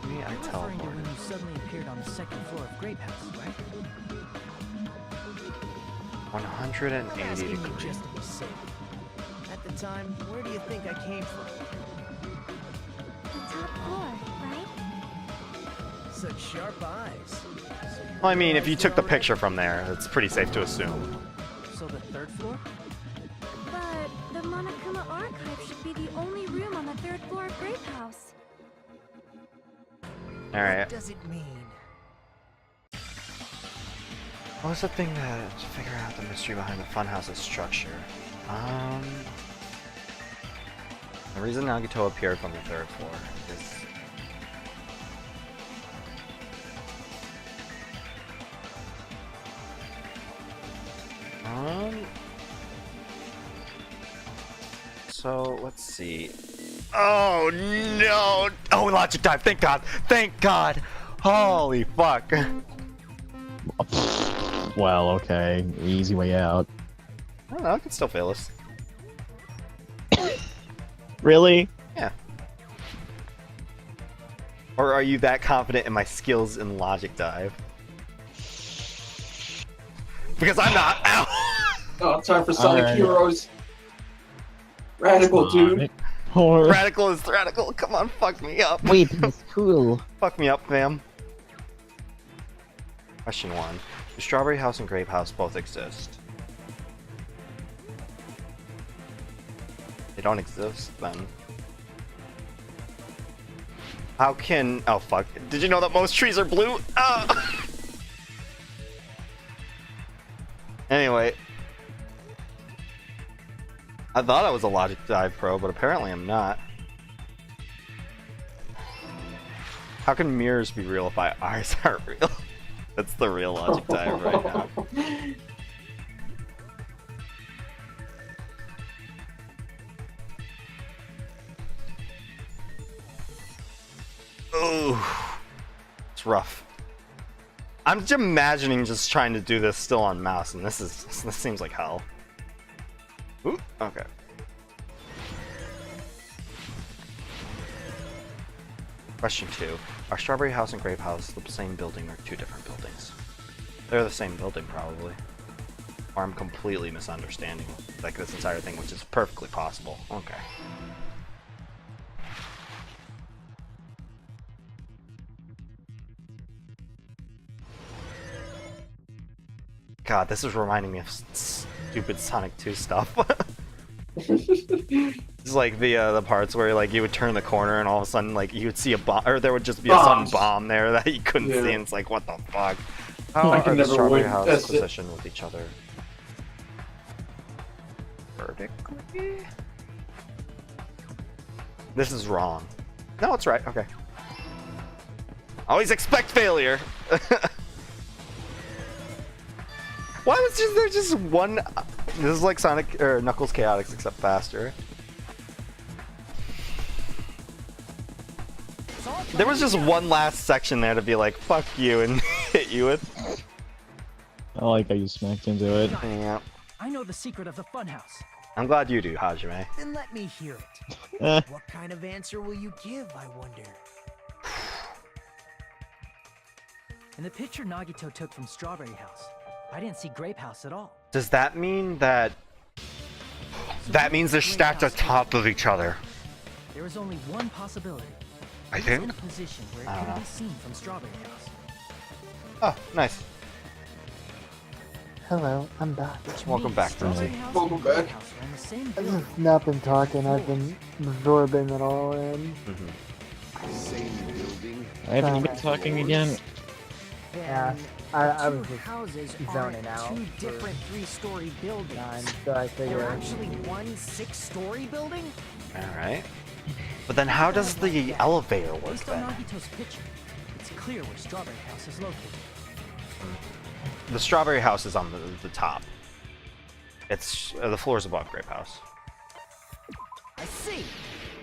Maybe I You're tell referring to when you suddenly appeared on the second floor of Grape House, right? 180 Asking you degrees. just to be safe. At the time, where do you think I came from? The top floor, right? Such sharp eyes. Well, I mean, if you took the picture from there, it's pretty safe to assume. So the third floor? But the Monokuma archive should be the only room on the 3rd floor of Grape House. Alright. What does it mean? What was the thing to figure out the mystery behind the funhouse's structure? The reason Nagito appeared from the 3rd floor is... So, let's see. Oh no! Oh, logic dive, thank god! Thank god! Holy fuck! Well, okay. Easy way out. I don't know, I can still fail this. Really? Yeah. Or are you that confident in my skills in logic dive? Because I'm not. Ow! Oh, time for Sonic Alright. Heroes. Radical, dude. Or... Radical is radical. Come on, fuck me up. Wait, it's cool. Fuck me up, fam. Question 1. Do Strawberry House and Grape House both exist? don't exist then. How can... Oh fuck. Did you know that most trees are blue? Anyway. I thought I was a Logic Dive pro, but apparently I'm not. How can mirrors be real if my eyes aren't real? That's the real Logic Dive right now. Oh, it's rough. I'm just imagining just trying to do this still on mouse, and this seems like hell. Ooh, okay. Question 2. Are Strawberry House and Grape House the same building or two different buildings? They're the same building, probably. Or I'm completely misunderstanding like this entire thing, which is perfectly possible. Okay. God, this is reminding me of stupid Sonic 2 stuff. It's like the parts where like you would turn the corner and all of a sudden like you would see a bomb, or there would just be a sudden bomb there that you couldn't see, and it's like, what the fuck? How are the Strawberry House positioned with each other? Vertically? This is wrong. No, it's right. Okay. Always expect failure. Why was there just one? This is like Sonic or Knuckles Chaotix, except faster. There was just one last section there to be like, fuck you, and hit you with. I like how you smacked into it. Yeah. I know the secret of the funhouse. I'm glad you do, Hajime. Then let me hear it. What kind of answer will you give, I wonder? In the picture Nagito took from Strawberry House, I didn't see Grape House at all. Does that mean that... That means they're stacked on top of each other? There is only one possibility. I think? In a position where it can be seen from Strawberry House. Oh, nice. Hello, I'm back. Welcome back, Rosie. Welcome back. I've just not been talking, I've been absorbing it all in. I haven't been talking again. Yeah, I was Two just houses zoning are out two for different three-story buildings. time, so I They're figured... actually one 6-story building? Alright. But then how does the elevator work Based on then? Nagito's picture, it's clear where Strawberry House is located. The Strawberry House is on the top. It's the floor's above Grape House. I see.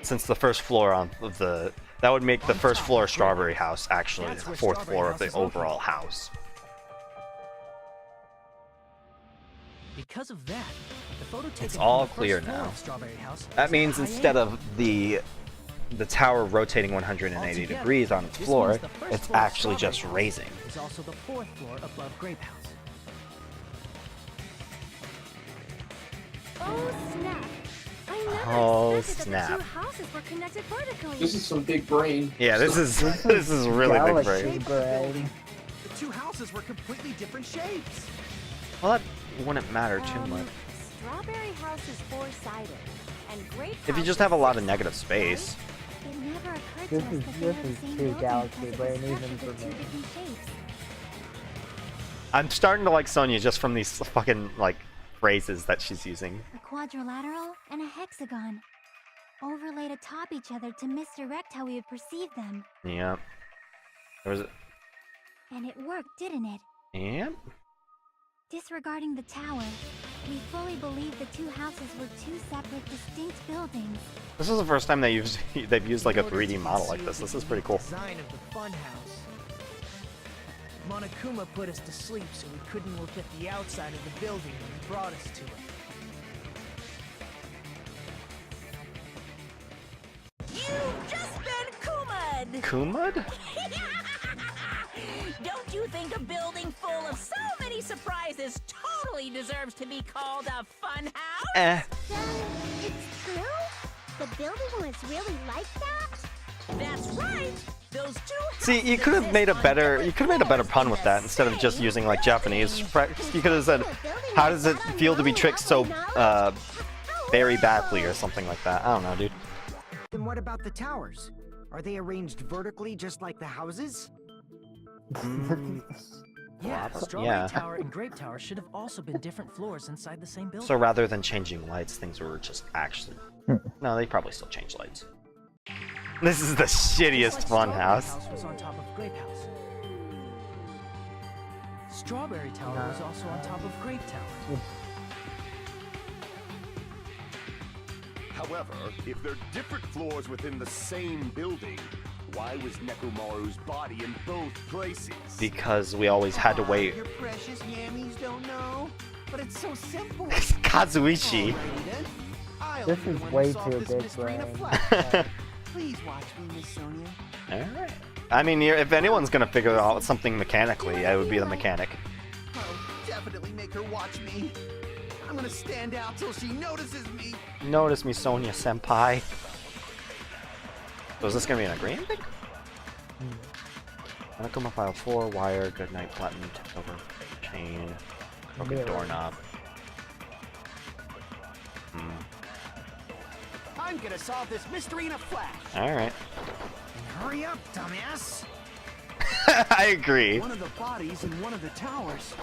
Since the first floor on the... That would make the first floor Strawberry House actually the fourth floor of the overall house. Because of that, the photo taken It's all from the clear first floor now. of Strawberry House That is means high instead end. of the tower rotating 180 degrees on its This floor, means the first it's floor of actually just Strawberry raising. House is also the fourth floor above Grape House. Oh snap! I never Oh, expected that snap. the two houses were connected vertically. This is some big brain. Yeah, this is this is really big Galaxy brain. brain. The two houses were completely different shapes. Well, that wouldn't matter too much. Strawberry House is four-sided, and Grape If you House just is have a lot of six-sided, negative space. It never occurred This to us is that they were the this same is too building Galaxy because of brain the even structure for of the two me. different shapes. I'm starting to like Sonya just from these fucking like phrases that she's using. A quadrilateral and a hexagon, overlaid atop each other to misdirect how we would perceive them. Yeah. There was. And it worked, didn't it? Yeah. Disregarding the tower, we fully believed the two houses were two separate, distinct buildings. This is the first time they've used like a In order 3D to model like conceal this. the This is pretty cool. Design of the funhouse. Monokuma put us to sleep so we couldn't look at the outside of the building when he brought us to it. You've just been Kuma'd! Kuma'd? Don't you think a building full of so many surprises totally deserves to be called a fun house? Eh. It's true? The building was really like that? That's right! Those two See, you could have made a better pun with that instead of just using like Japanese. You could have said, "How does it feel to be tricked so very badly or something like that. I don't know, dude. Then what about the towers? Are they arranged vertically just like the houses? Yeah, Probably, Strawberry yeah. Tower and Grape Tower should have also been different floors inside the same building. So rather than changing lights, things were just actually... No, they probably still change lights. This is the shittiest fun house. Was on top of Grape House. Strawberry Tower was also on top of Grape Tower. However, if they're different floors within the same building, why was Nekomaru's body in both places? Because we always had to wait. Your precious yammies don't know, but it's so simple. Kazuichi. Alrighty then. I'll This be the is one way to solve too this big mystery in a brain. flash. Please watch me, Miss Sonia. Alright. I mean, if anyone's gonna figure out something mechanically, I would be the mechanic. Oh, definitely make her watch me. I'm gonna stand out till she notices me. Notice me, Sonia Senpai. So is this gonna be an agreement thing? Monokuma file 4, wire, goodnight button, tipped over chain, broken Mirror. doorknob. I'm gonna solve this mystery in a flash. Alright. Hurry up, dumbass! I agree. One of the bodies in one of the towers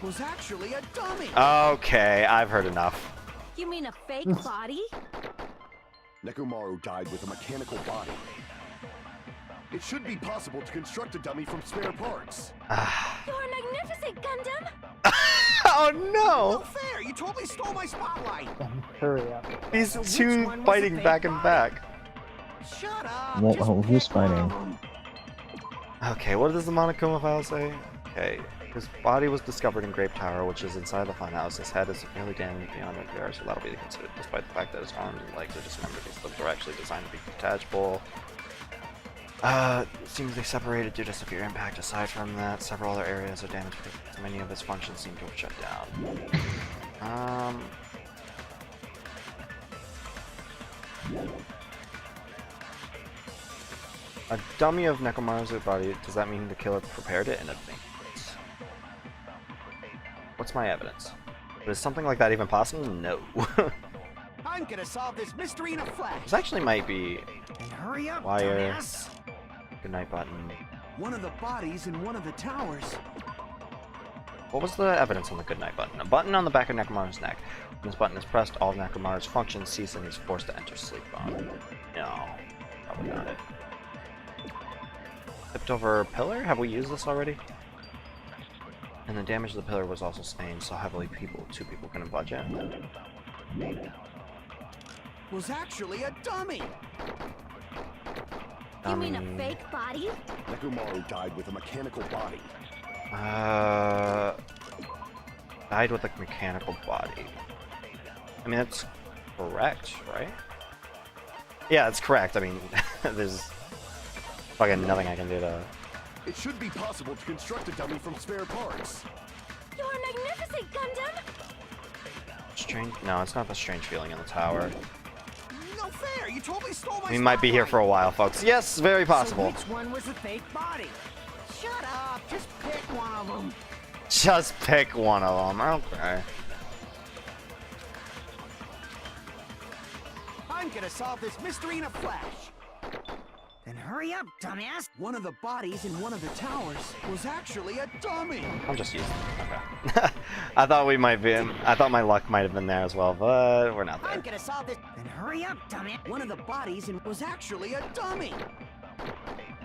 was actually a dummy. Okay, I've heard enough. You mean a fake body? Nekomaru died with a mechanical body. It should be possible to construct a dummy from spare parts. You're magnificent, Gundam! Oh No no! fair! You totally stole my spotlight. Hurry up. These So which two one was fighting the back fake and body? back. Shut up. Well, just who's pick one fighting? of 'em. Okay, what does the Monokuma file say? Okay, his body was discovered in Grape Tower, which is inside the funhouse. His head is severely damaged beyond repair, so that'll be considered, despite the fact that his arms and legs are dismembered. These limbs were actually designed to be detachable. Seems they separated due to severe impact. Aside from that, several other areas are damaged, but many of his functions seem to have shut down. A dummy of Nekomaru's body, does that mean the killer prepared it in advance? What's my evidence? Is something like that even possible? No. I'm gonna solve this mystery in a flash. This actually might be And hurry up, wire, dumbass. goodnight button. One of the bodies in one of the towers. What was the evidence on the goodnight button? A button on the back of Nekomaru's neck. When this button is pressed, all of Nekomaru's functions cease and he's forced to enter sleep mode. No, probably not it. Tipped over pillar? Have we used this already? And the damage to the pillar was also sustained so heavily two people couldn't budge it. Was actually a dummy. You mean a fake body? Nekomaru died with a mechanical body. Died with a mechanical body. I mean, that's correct, right? Yeah, that's correct. I mean, there's fucking nothing I can do to... It should be possible to construct a dummy from spare parts. You're magnificent, Gundam! Strange? No, it's not the strange feeling in the tower. No fair! You totally stole my We might be here for a while, folks. Yes, very possible. So which one was the fake body? Shut up! Just pick one of them. Just pick one of them. Okay. I'm gonna solve this mystery in a flash. Then hurry up, dumbass! One of the bodies in one of the towers was actually a dummy. I'm just using it. Okay. I thought we might be. I thought my luck might have been there as well, but we're not I'm there. gonna solve this. Then hurry up, dumbass! One of the bodies was actually a dummy.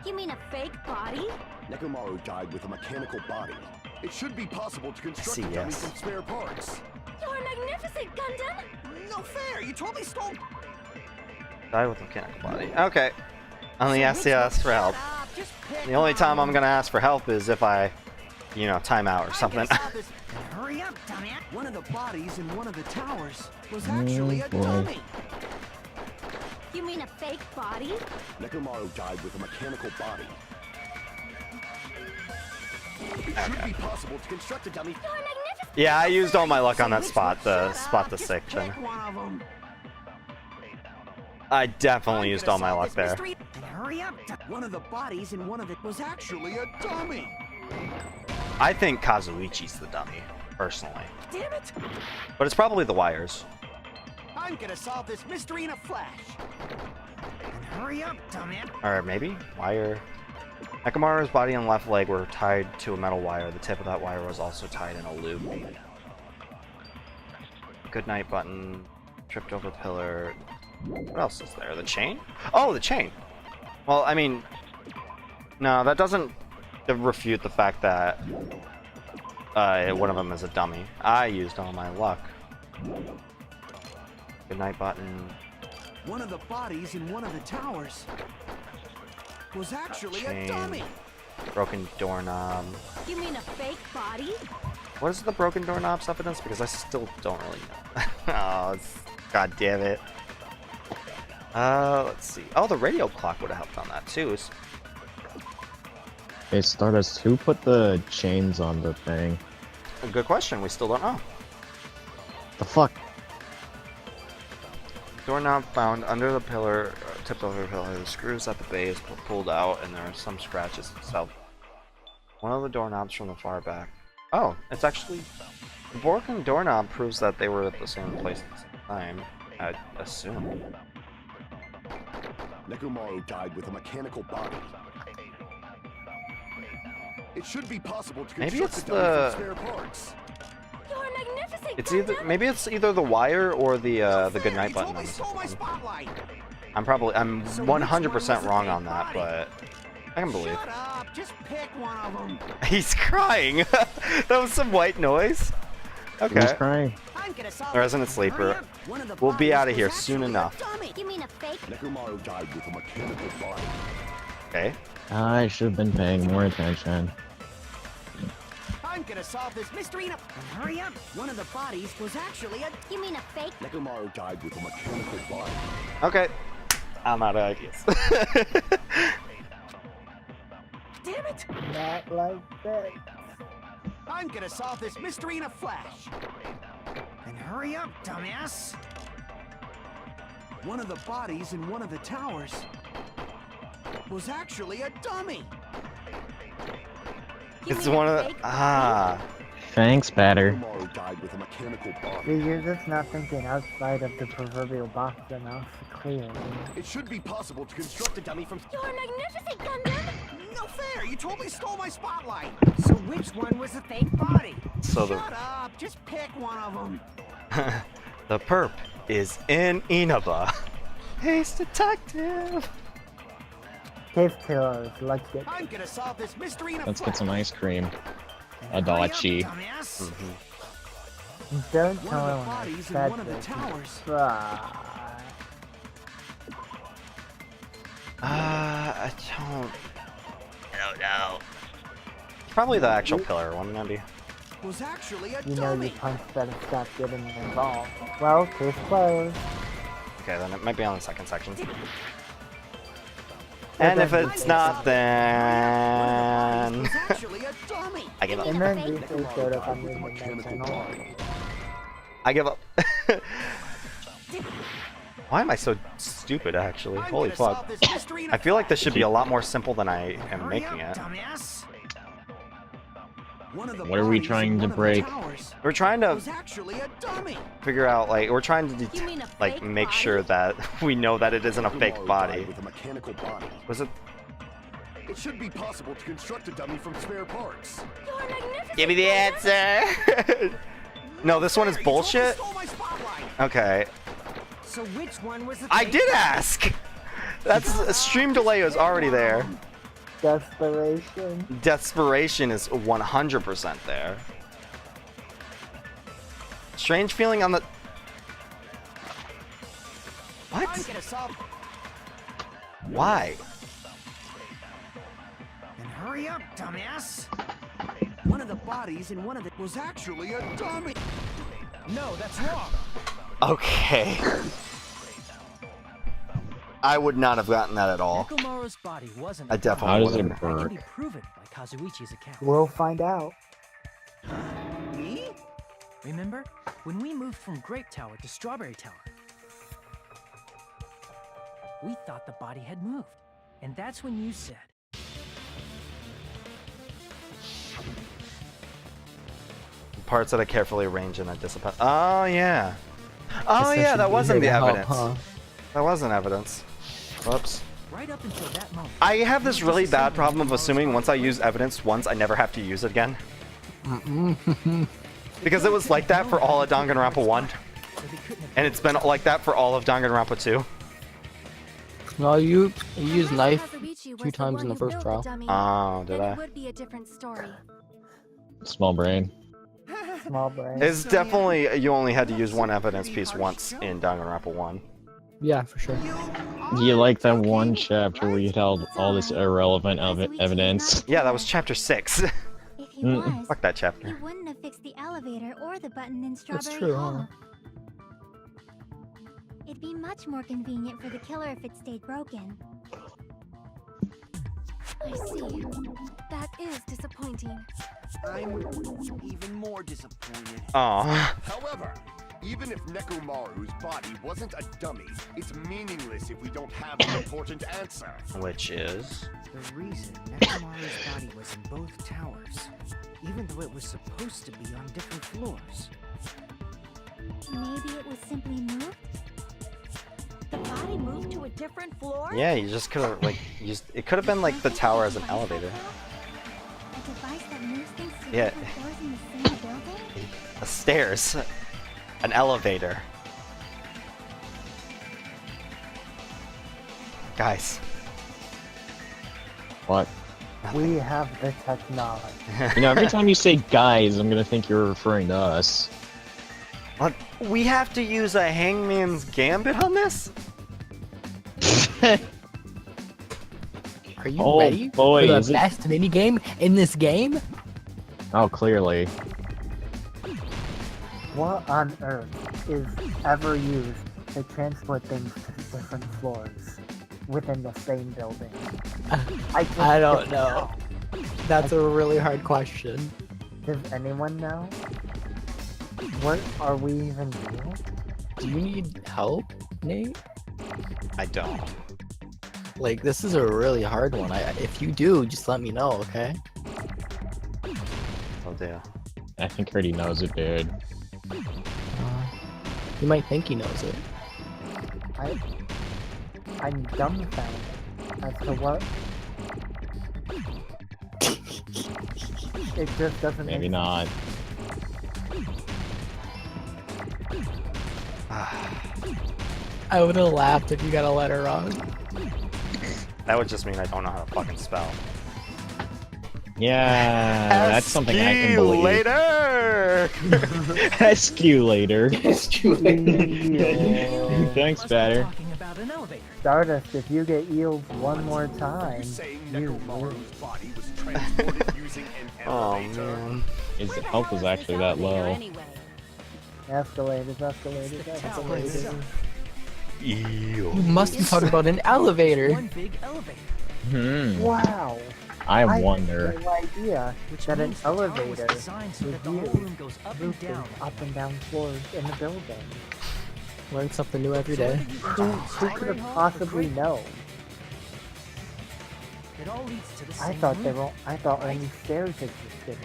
You mean a fake body? Nekomaru died with a mechanical body. It should be possible to construct See, a dummy yes. from spare parts. You're magnificent, Gundam! No fair! You totally stole. Die with a mechanical body. Okay. Only ask for help. Shut up, just pick The only one time of I'm gonna ask for help is if I, you know, time out or I'm something. gonna solve this. Then hurry up, dumbass! One of the bodies in one of the towers was actually a boy. dummy. You mean a fake body? Nekomaru died with a mechanical body. It should be possible to construct a dummy. You're magnificent! Yeah, I used all my luck on that Which spot, one? the Shut spot up, the just sick pick thing. one of 'em. I definitely I'm used gonna all my solve luck this there. mystery. And hurry up! One of the bodies in one of it was actually a dummy. I think Kazuichi's the dummy, personally. Damn it! But it's probably the wires. I'm gonna solve this mystery in a flash. And hurry up, dumbass. Or maybe? Wire. Nekomaru's body and left leg were tied to a metal wire. The tip of that wire was also tied in a loop. Goodnight button. Tripped over pillar. What else is there? The chain? Oh, the chain! Well, I mean... No, that doesn't refute the fact that one of them is a dummy. I used all my luck. Goodnight button. One of the bodies in one of the towers was actually a dummy. Broken doorknob. You mean a fake body? What is the broken doorknob's evidence? Because I still don't really know. Oh, god damn it. Let's see. Oh, the radio clock would have helped on that too. Hey, Stardust, who put the chains on the thing? A good question. We still don't know. The fuck? Doorknob found under the pillar, tipped over the pillar. The screws at the base were pulled out, and there are some scratches itself. One of the doorknobs from the far back. Oh, it's actually... The broken doorknob proves that they were at the same place at the same time, I assume. Nekomaru died with a mechanical body. It should be possible to Maybe construct it's the dummy the... from spare parts. You're magnificent. It's either the wire or the goodnight button. On I'm 100% wrong on that, but I can believe. Shut up! Just pick one of them. He's crying. That was some white noise. Okay. Who's crying? The resident sleeper. We'll be out of here soon enough. You mean a fake? Nekomaru died with a mechanical body. Okay. I should have been paying more attention. I'm gonna solve this mystery and hurry up! One of the bodies was actually a... You mean a fake? Nekomaru died with a mechanical body. Okay. I'm out of ideas. Damn it! Not like that. I'm gonna solve this mystery in a flash. And hurry up, dumbass! One of the bodies in one of the towers was actually a dummy. It's one of the... Ah. Thanks, Batter. Nekomaru died with a mechanical body. See, you're just not thinking outside of the proverbial box enough to clear. It should be possible to construct a dummy from... You're magnificent, Gundam. No fair! You totally stole my spotlight! So which one was the fake body? So the... Shut up! Just pick one of them! The perp is in Inaba. Ace Detective! Cave Taylor, let's get... I'm gonna solve this mystery in a Let's flash. get some ice cream. And hurry up, Adachi. dumbass. Don't One tell of the him bodies in I one of the said towers. I don't know. Probably the actual pillar one, maybe. Was actually a You know dummy. you punched better stop getting involved. Well, case closed. Okay, then it might be on the second section. And if it's not, then... Was actually a dummy. I give up. And then these two showed up on the midnight channel. I give up. Why am I so stupid, actually? I'm Holy gonna solve fuck. this mystery in a I feel like this flash. should be a lot more simple than I am Hurry making up, it. dumbass. One of the What are we bodies in trying to one of the break? towers We're trying to was actually a dummy. figure out, like, we're trying to, You mean a like, fake make body? sure that we know that it isn't a fake Nekomaru body. died with a mechanical body. Was it? It should be possible to construct a dummy from spare parts. You're magnificent. Give me the answer! No, this one is Fair, you totally bullshit? stole my spotlight. Okay. So which one was the I fake did body? ask! That's... A stream delay was already there. Desperation. Desperation is 100% there. Strange feeling on the... I'm What? gonna solve. Why? And hurry up, dumbass. One of the bodies in one of the was actually a dummy. No, that's wrong. Okay. I would not have gotten that at all. Nekomaru's body wasn't. I a definitely How does wouldn't. it That can work? be proven by Kazuichi's account. We'll find out. Me? Remember when we moved from Grape Tower to Strawberry Tower? We thought the body had moved, and that's when you said, Parts that I carefully arrange in a discipline. Oh, yeah. Oh Guess yeah, should that be wasn't the here to help, evidence. huh? That wasn't evidence. Whoops. Right up until that moment. I have this really bad problem of assuming once I use evidence once, I never have to use it again. Because it was like that for all of Danganronpa 1. And it's been like that for all of Danganronpa 2. No, you used knife 2 times in the first trial. Oh, did I? It would be a different story. Small brain. Small brain. It's definitely, you only had to use one evidence piece once in Danganronpa 1. Yeah, for sure. You like that one chapter where you held all this irrelevant evidence? Yeah, that was chapter 6. If he was, Fuck that chapter. he wouldn't have fixed the elevator or the button in Strawberry That's true, Hall. huh? It'd be much more convenient for the killer if it stayed broken. I see. That is disappointing. I'm even more disappointed. Aw. However, even if Nekomaru's body wasn't a dummy, it's meaningless if we don't have an important answer. Which is? The reason Nekomaru's body was in both towers, even though it was supposed to be on different floors. Maybe it was simply moved? The body moved to a different floor? Yeah, you just could have, like, used. It could have been like the tower as an elevator. A device that moves things to Yeah. different floors in the same building? The stairs. An elevator. Guys. What? We have the technology. You know, every time you say guys, I'm gonna think you're referring to us. What? We have to use a hangman's gambit on this? Are you Oh, ready boy, for is the it- best minigame in this game? Oh, clearly. What on earth is ever used to transport things to different floors within the same building? I don't know. That's a really hard question. Does anyone know? What are we even doing? Do you need help, Nate? I don't. Like, this is a really hard one. If you do, just let me know, okay? Oh dear. I think he already knows it, dude. You might think he knows it. I'm dumbfounded as to what. It just doesn't. Maybe make not. I would have laughed if you got a letter wrong. That would just mean I don't know how to fucking spell. Yeah, that's something I can believe. Later. SQ later. SQ later. Thanks, Batter. Talking about an elevator. Stardust, if you get healed one more time, You're saying you Nekomaru's body was transported using an Oh elevator? man. His health was actually that low. escalators, escalators. Ew. You must be talking about an elevator. One big elevator. Wow. I had wonder. no idea Which that an means the tower was elevator designed so was that the whole used room goes up and moving down. up and down floors in the building. Learn something new every day. Who could have possibly known? It all leads to the I same thought room. I thought only stairs existed.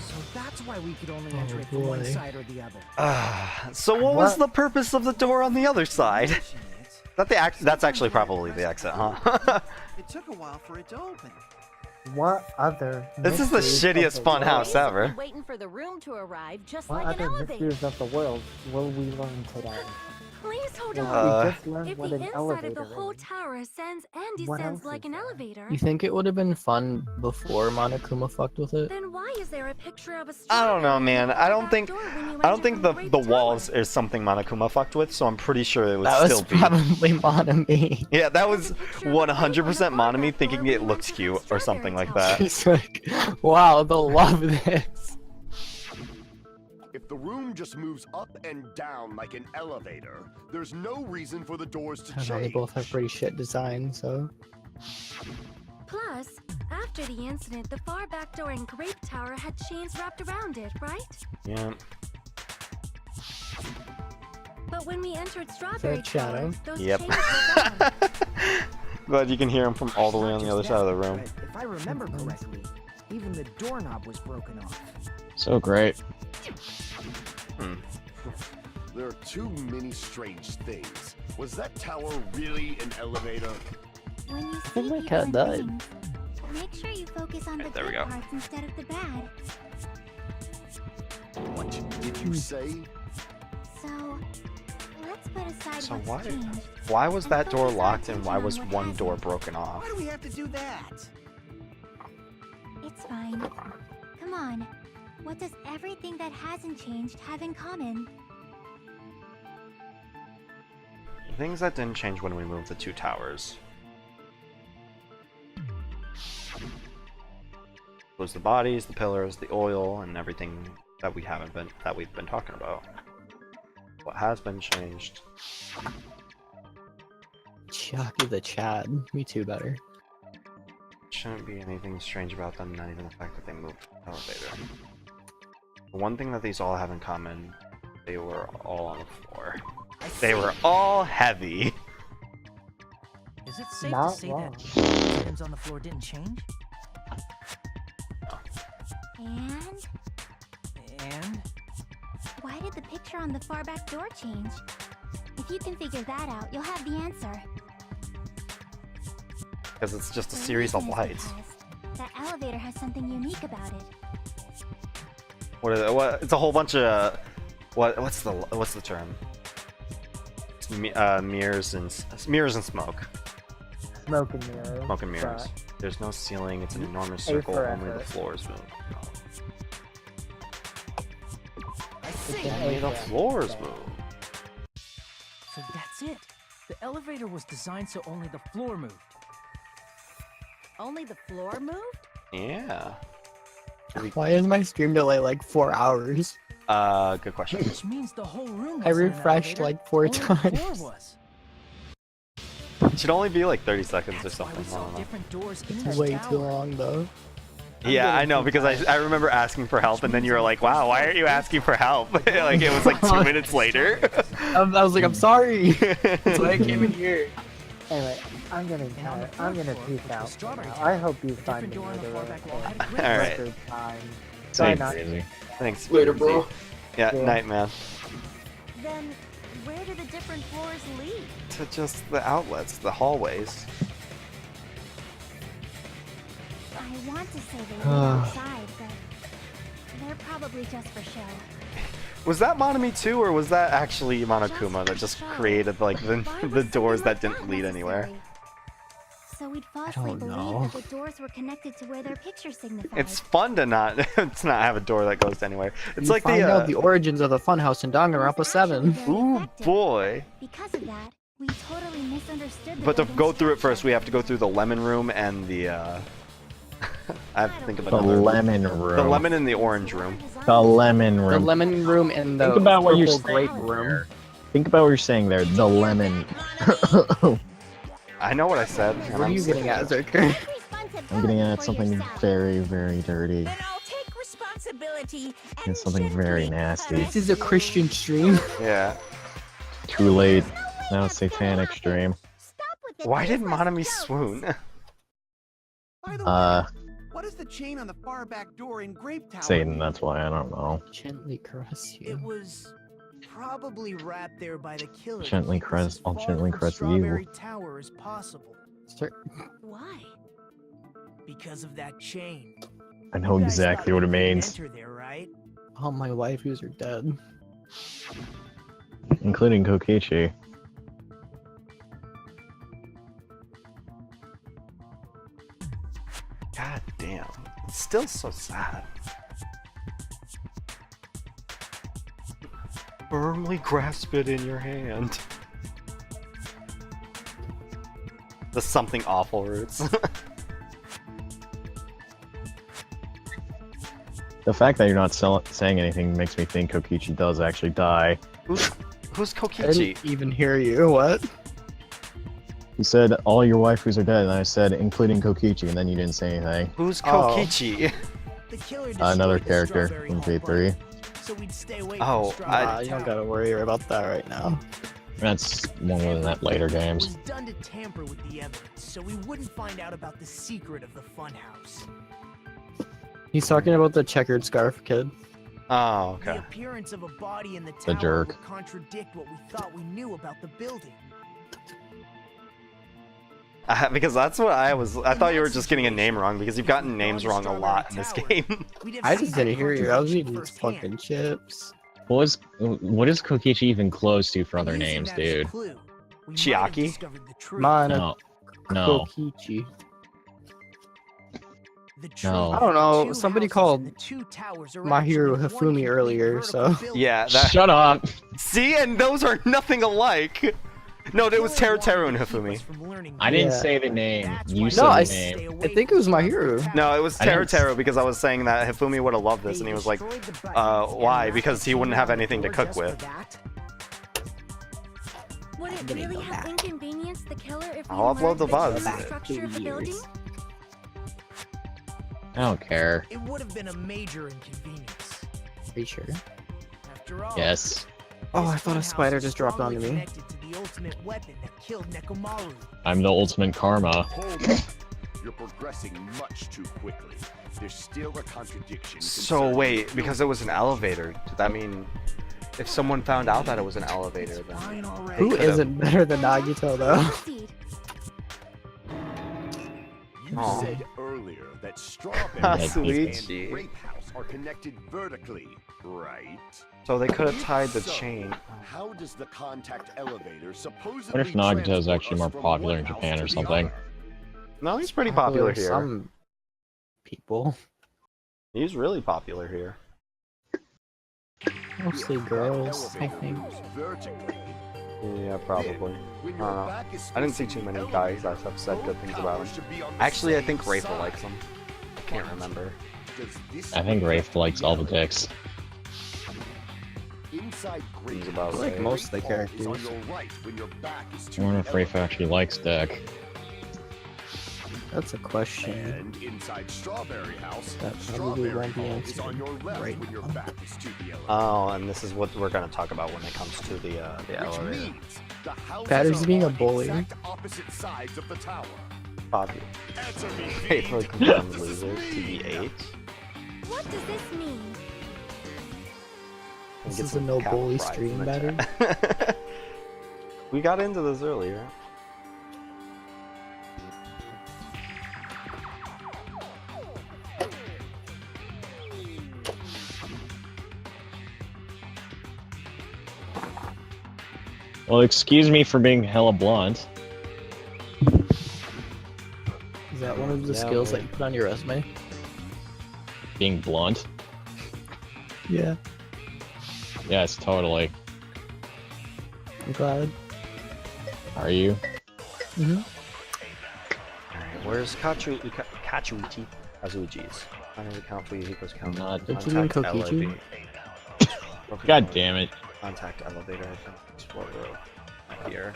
So that's why we could only enter it from one boy. side or the other. So what was What? the purpose of the door on the other side? That's actually probably the exit, huh? It took a while for it to open. What other? This is the mysteries of shittiest the fun world- house ever. Waiting for the room to arrive, just What like an other elevator. mysteries of the world will we learn today? Please hold We on. just learned If what the an inside elevator of the whole is. tower ascends and What descends else like is an there? elevator, You think it would have been fun before Monokuma fucked with it? then why is there a picture of a I don't know, man. I don't think the the walls is something Monokuma fucked with, so I'm pretty sure it would That was still be. probably Monami. Yeah, that was 100% Monami thinking it looked cute or something like that. It's like, wow, they'll love this. If the room just moves up and down like an elevator, there's no reason for the doors to I don't know, they change. both have pretty shit design, so. Plus, after the incident, the far back door in Grape Tower had chains wrapped around it, right? Yeah. But when we entered Strawberry Shadow? Tower, those Yep. chains were gone. Glad you can hear him from all the way on the other side of the room. But if I remember correctly, even the doorknob was broken off. So great. There are too many strange things. Was that tower really an elevator? When you think see my people cat in died. things, make sure you focus on the There we good go. parts instead of the bad. What did you say? So, let's put aside So what's changed. why was and that door focus our locked and attention why on was what one hasn't. door broken off? Why do we have to do that? It's fine. Come on. What does everything that hasn't changed have in common? Things that didn't change when we moved the two towers. Was the bodies, the pillars, the oil, and everything that we've been talking about. What has been changed? Chucky the Chad. Me too better. Shouldn't be anything strange about them, not even the fact that they moved the elevator. The one thing that these all have in common, they were all on the floor. They were all heavy. Is it safe Not to say wrong. that items on the floor didn't change? And And why did the picture on the far back door change? If you can figure that out, you'll have the answer. Because it's just a The series of reason is lights. because that elevator has something unique about it. What is it? What? It's a whole bunch of what's the term? It's mirrors and smoke. Smoke and mirrors. Smoke and mirrors. but There's no ceiling. It's an enormous A circle. for Only the effort. floors move. it's an Only A the for floors effort. move. so that's it. The elevator was designed so only the floor moved. Only the floor moved? Yeah. Why is my stream delay like 4 hours? Good question. Which means the whole room I wasn't an refreshed elevator, like 4 only the floor times. was. It should only be like 30 seconds or That's why something. we I saw don't know. different doors in It's that way tower. too long though. Yeah, I know, because I remember asking for help, and then you were like, wow, why aren't you asking for help? Like, it was like 2 minutes later. I was like, I'm sorry. That's why I came in here. Anyway, I'm gonna And on the I'm fourth gonna floor, peace the out. for strawberry now. tower. I hope you The find different the door on the far back wall had a in grip. Alright. record time. Same not- crazy. Thanks. Later, bro. Yeah, Yeah. night, man. Then where do the different floors lead? To just the outlets, the hallways. I want to say they were outside, but they're probably just for show. Was that Monami too, or was that actually Monokuma that just created like Why the was doors something that like didn't lead anywhere? necessary? So we'd falsely don't believe know. that the doors were connected to where their picture signified. It's fun to not to not have a door that goes anywhere. It's You like find the out the origins of the funhouse in Danganronpa 7. ooh boy. Because of that, we totally misunderstood the But to building's go through it structure. first, we have to go through the lemon room and the I have to think of The another. lemon room. The lemon and the orange room. The lemon The room. lemon room and the Think about what you're purple saying grape room. Think about what you're saying there. The lemon. I know what I said. and What are I'm you getting at, sick Zerker? I'm getting at something very, very dirty. Then I'll take responsibility and And something very nasty. This is a Christian stream. of it. Yeah. Too late. Now it's satanic stream. Why did Monami swoon? By the way, what is the chain on the far back door in Grape Tower? Satan, that's why I don't know. Gently caress you. It was probably wrapped there by the killer. to Gently keep us caress- as I'll far gently from caress the Strawberry evil. Tower as possible. Why? Because of that chain. I know You guys exactly thought what it we couldn't means. Enter there, right? All my waifus are dead. Including Kokichi. God damn. It's still so sad. Firmly grasp it in your hand. The something awful roots. The fact that you're not saying anything makes me think Kokichi does actually die. Who's I Kokichi? didn't even hear you. What? You said all your waifus are dead, and I said including Kokichi, and then you didn't say anything. Who's Oh. Kokichi? The killer Another destroyed the character Strawberry from Hall V3. button, so we'd stay away Oh, from Strawberry You don't Tower. gotta worry about that right now. That's one of the later It games. was done to tamper with the evidence, so we wouldn't find out about the secret of the funhouse. He's talking about the checkered scarf kid. Oh, The okay. appearance of a body in the The tower jerk. would contradict what we thought we knew about the building. Because that's what I was. I thought you were just getting a name wrong because you've gotten names wrong a lot in this game. I just didn't hear you. I was eating these fucking chips. What is Kokichi even close to for other names, dude? Chiaki? Mana No. Kokichi. No. I don't know. Somebody called Mahiru Hifumi earlier, so. Yeah, that. Shut up. See, and those are nothing alike. No, it was Teru and Hifumi. I didn't Yeah. say the name. You said No, the I name. think it was Mahiru. No, it was I didn't Teru because I was saying that Hifumi would have loved this, and he was like, why? Because he wouldn't have anything to cook with. Would it really have inconvenienced the killer if we I'll upload the merged VODs. the structure of the building? I don't care. It would have been a major inconvenience. Are you sure? After all, Yes. Oh, I thought a spider just dropped onto me. connected to the ultimate weapon that killed Nekomaru. I'm the ultimate karma. Hold on. You're progressing much too quickly. There's still a contradiction. So concerning wait, the because it was an elevator, did that mean if someone found out that it was an elevator, then Who could've- isn't better than Nagito, though? You Aw. said earlier that strawberry Sweetie. and grape house are connected vertically, right? So they could have tied the So, chain. How does the contact elevator supposedly What if Nagito is transport actually us more from popular one in house Japan to or the something? other? No, he's pretty popular here. Some people. He's really popular here. Mostly girls, I think. Vertically. Yeah, probably. When I your don't know. back is I didn't see facing too the many guys that elevator, have said good both things about towers him. should be on the Actually, I same think Rayful side. likes him. I can't remember. Does this I think mean Rafe likes all the dicks. inside He's Grape about House, like most of the Great Hall is characters. on your right when your back is I to wonder the if Rafe elevator. actually likes dick. That's a question. And inside Strawberry House, That probably Strawberry won't be Hall is answered on your left right when your now. back is to the elevator. Oh, and this is what we're gonna talk about when it comes to the Which elevator. means the houses Patter's are being a on bully. exact opposite sides of the tower. Popular. Answer me, Rayful Pete. confirmed loser. TBH. What does this mean? This Get is a some no cat bully pride stream, from the Batter. chat. We got into this earlier. Well, excuse me for being hella blunt. Is that one of the Yeah, skills that man. you put on your resume? Being blunt? Yeah. Yes, totally. I'm glad. Are you? Mm-hmm. Alright, where's Kachuichi? Kazuichi's. Finally count for Yuhiko's count. Not- Don't you mean Contact Kokichi? elevator. God damn it. Contact elevator, I think. Explore road. Up here.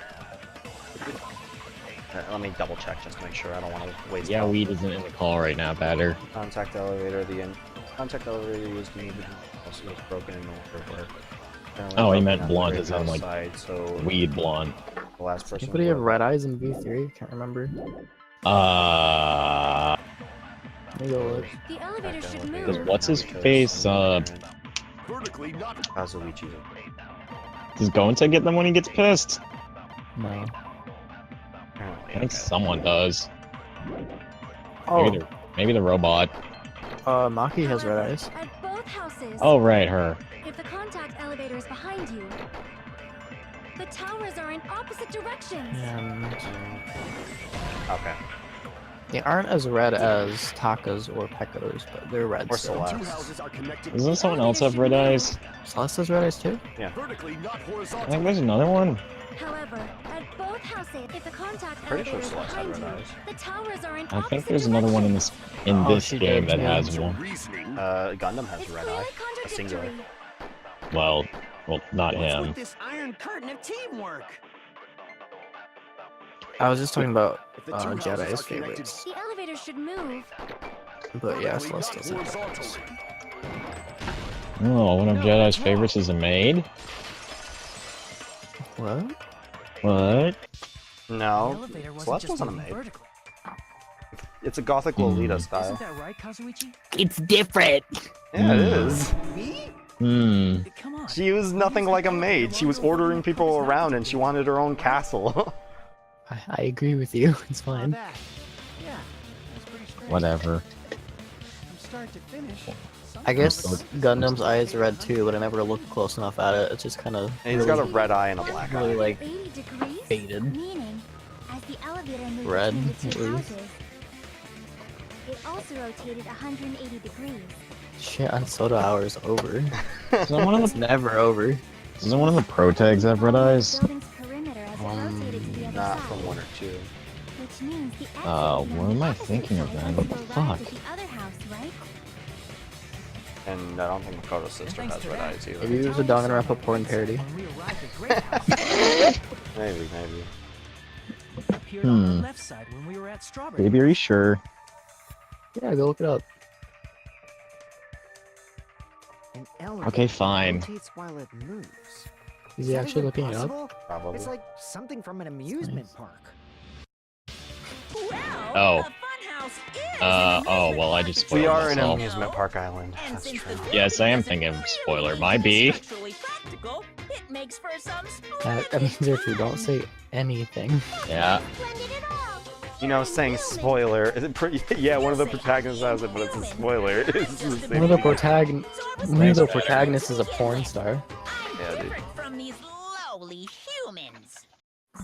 Let me double check just to make sure I don't want to waste Yeah, time. weed isn't in the call right now, Batter. Contact elevator, the end. Contact elevator used to need also was broken in order work. Oh, he meant blunt as in, like, so Weed blonde. the last person. Anybody have red eyes in V3? Can't remember. Uh, Let me go look. The elevator should Does move. what's his face, Vertically, not Kazuichi's. is going to get them when he gets pissed? No. Apparently, I think okay. someone does. Oh, Maybe the robot. Maki has red eyes. At both houses. Oh, right, her. If the contact elevator is behind you, the towers are in opposite directions. And Okay. they aren't as red as Taka's or Pekko's, but they're red Or still. two Celeste. houses are connected. Doesn't someone else have red eyes? Celeste has red eyes too? Vertically, not I think horizontally. there's another one. However, at both houses, if the contact Pretty sure elevator is Celeste had behind red you, eyes. the towers are in I opposite think there's another one in this Oh, this she game did, that yeah. has one. Reasoning. Gundam has It's red clearly eye. A singular. contradictory. Well, not What's him. with this iron curtain of teamwork? I was just talking about If the two houses Jedi's are connected favorites. The elevator should move. But yeah, vertically, Celeste not doesn't. horizontally. Oh, one of Jedi's favorites is a maid? What? What? The No, elevator wasn't Celeste just wasn't a moving maid. vertically. It's a gothic Lolita Isn't style. that right, Kazuichi? It's different! Yeah, it is. Me? Hmm. Come on. She was nothing like a maid. She was ordering people around and she wanted her own castle. I agree with you. It's All fine. that. Yeah, that's pretty strange. Whatever. From start to finish. I guess Gundam's eyes are red too, but I never looked close enough at it. It's just kind of And he's got a red eye and a black eye. really like 80 degrees? faded. Meaning, as the elevator moved Red, between the at two least. houses, it also rotated 180 degrees. Shit, on Soda Hour's over. Isn't one of It's the never over. Isn't one of the pro tags have red eyes? Building's perimeter as it rotated to the other Not side, from 1 or 2. which means the exit What on am the I opposite thinking of side then? has What to the go right fuck? with the other house, right? And I don't think Makoto's sister thanks has to red that, eyes either. Maybe it was a Danganronpa porn parody. When we arrived at Great House, Maybe. it appeared on our left side when we were at Strawberry. Baby, are you sure? Yeah, go look it up. An elevator Okay, fine. rotates while it moves. Is he that actually even looking it up? possible? Probably. It's like something from an amusement park. Well, Oh. the funhouse is Oh, well, I just spoiled We are in myself. Amusement Park Island. And That's since true. the Yes, I am isn't thinking of really spoiler. My B. structurally practical, it makes for some I mean, seriously, don't say anything. Yeah. Blended it all. You know, saying spoiler is it pretty? Yeah, one of the protagonists has it, but it's a spoiler. It's the same One of the thing. protagonists is a porn star. Yeah, dude. different from these lowly humans.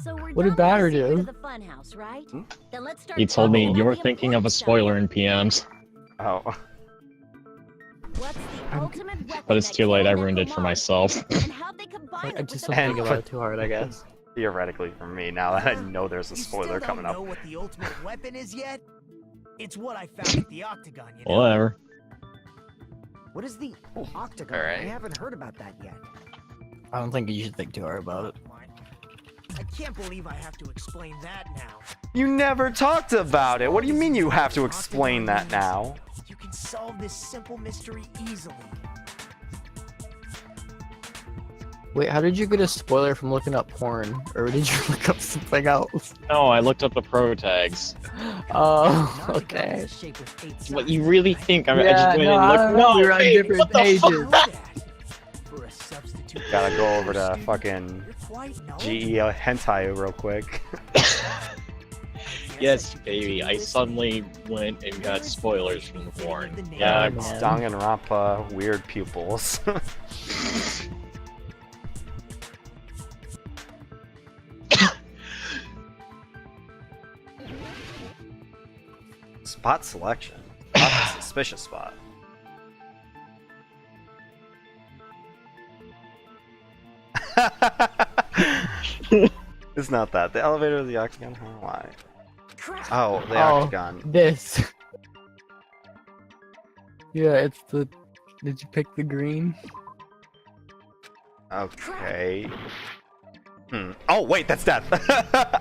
So we're What did done Batter with the secret do? of the funhouse, right? Then let's start He told me talking you were about the thinking of a important spoiler stuff. in PMs, Oh. What's the ultimate weapon but it's that too late. I killed ruined it for Nekomata? myself. And how'd they combine it I with just the don't think And- about it too hard, I guess. Theoretically for me, now that I know there's a You spoiler still don't coming up. know what the ultimate weapon is yet? It's what I found at the Octagon, you know? Whatever. What is the octagon? Alright. I haven't heard about that yet. I don't think you should think too hard about it. I can't believe I have to explain that now. You never talked about it. What do you mean you have to explain that now? You can solve this simple mystery easily. Wait, how did you get a spoiler from looking up porn? Or did you look up something else? No, I looked up the pro tags. Oh, okay. What you really think? I Yeah, just went no, and I looked. don't know, No, we're on babe, different what the pages. fuck? For a substitute. Gotta go over to fucking You're quite GE hentai real quick. Yes, baby. I suddenly went and got spoilers from the porn. Yeah, It's Danganronpa weird pupils. Spot selection. That's a suspicious spot. It's not that. The elevator of the octagon? Why? Oh, the octagon. This. Yeah, it's the. Did you pick the green? Okay. Oh, wait, that's death.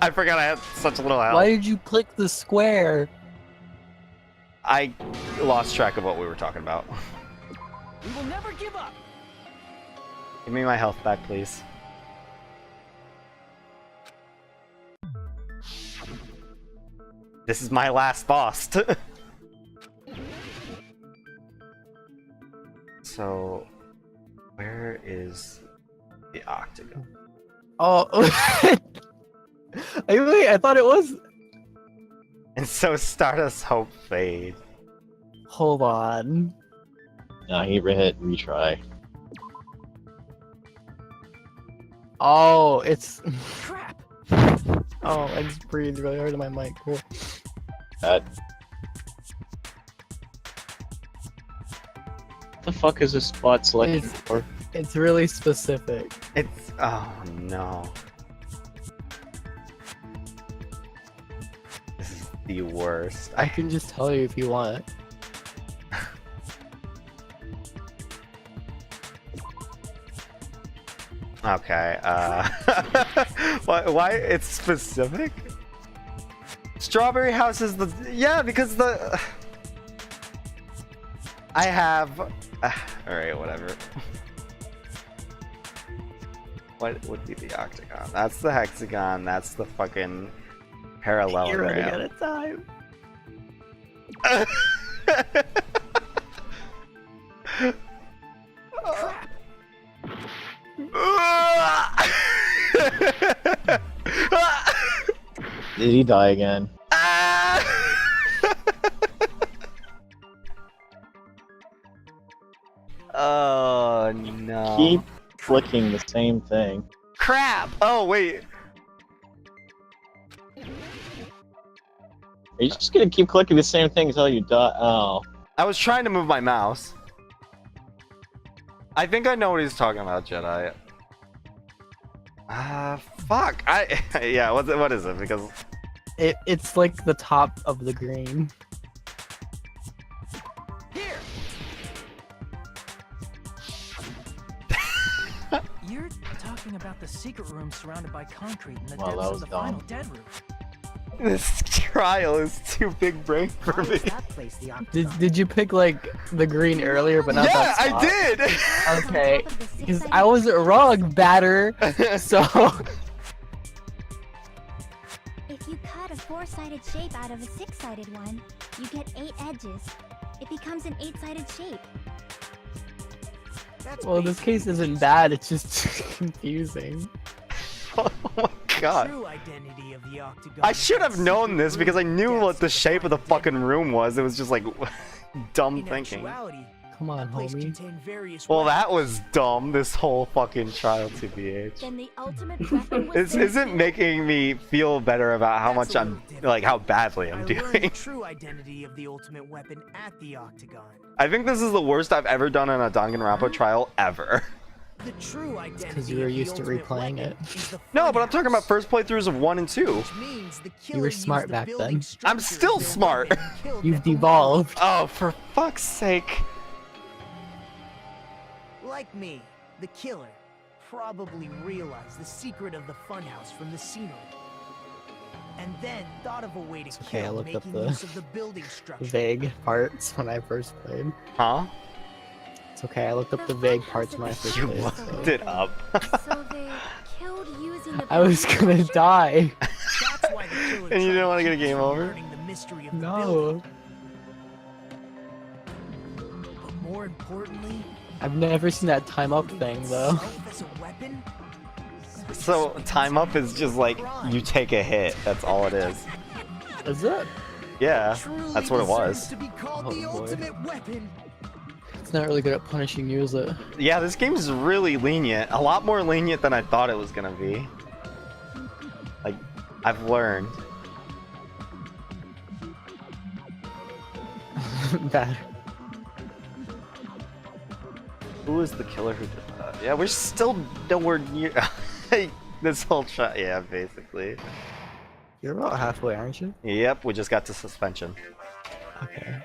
I forgot I had such little health. Why did you click the square? I lost track of what we were talking about. We will never give up. Give me my health back, please. This is my last boss. So, where is the octagon? Oh. Wait, I thought it was. And so Stardust Hope fade. Hold on. Nah, he hit retry. Oh, it's. Crap. Oh, I just breathed really hard in my mic. Cool. That. What the fuck is this spot selected for? It's really specific. It's. Oh no. This is the worst. I can just tell you if you want. Okay, why it's specific? Strawberry House is the, yeah, because the, I have, alright, whatever. What would be the octagon? That's the hexagon, that's the fucking parallelogram. You're running out of time. Crap. Did he die again? Ah! Oh no. Keep clicking the same thing. Crap! Oh wait. Are you just gonna keep clicking the same thing until you die? Oh. I was trying to move my mouse. I think I know what he's talking about, Jedi. Fuck. Yeah, what is it? Because It's like the top of the green. You're talking about the secret room surrounded by concrete in the Wow, that depths was of the dumb. final dead room. this trial is too big brain for Why me. is that place the octagon? Did you pick like the green earlier, but not Yeah, that I spot? did. Okay, because I wasn't wrong, batter. So If you cut a 4-sided shape out of a 6-sided one, you get 8 edges. It becomes an 8-sided shape. That's well, this case isn't bad. It's just confusing. Oh my god. True identity of the octagon. I should have known this because I knew what the shape of the fucking room was. It was just like dumb In thinking. actuality, Come on, the place homie. contained various Well, that weapons. was dumb. This whole fucking trial, TBH. Then the ultimate weapon was This isn't making me feel better about how much I'm, like, how badly I'm I learned the doing. true identity of the ultimate weapon at the octagon. I think this is the worst I've ever done in a Danganronpa trial ever. The true identity. Because you were of the used to ultimate replaying weapon it. is the No, but I'm talking about funhouse, first playthroughs of 1 and 2. which means the You killer were used smart the back building then. I'm structure still as their smart. weapon and killed You've everyone. devolved. Oh, for fuck's sake. Like me, the killer probably realized the secret of the funhouse from the scenery. And then thought of a way to It's okay, I kill looked up making the use of the building structure. Vague parts when I first played. Huh? It's okay, I looked up the vague parts when I first You played. looked it up. So they killed using the I was gonna die. That's why the killer And you tried didn't want to get a keep game from over? learning the mystery of the building. No. But more importantly, I've never seen that time up thing though. itself as a weapon? So, time up is just like, you take a hit. That's all it is. Is it? Yeah, Truly that's what it was. deserves to be called Oh, the boy. ultimate weapon. It's not really good at punishing you, is it? Yeah, this game is really lenient. A lot more lenient than I thought it was gonna be. Like, I've learned. Bad. Who is the killer who did that? Yeah, we're still nowhere near this whole shot. Yeah, basically. You're about halfway, aren't you? Yep, we just got to suspension. Okay.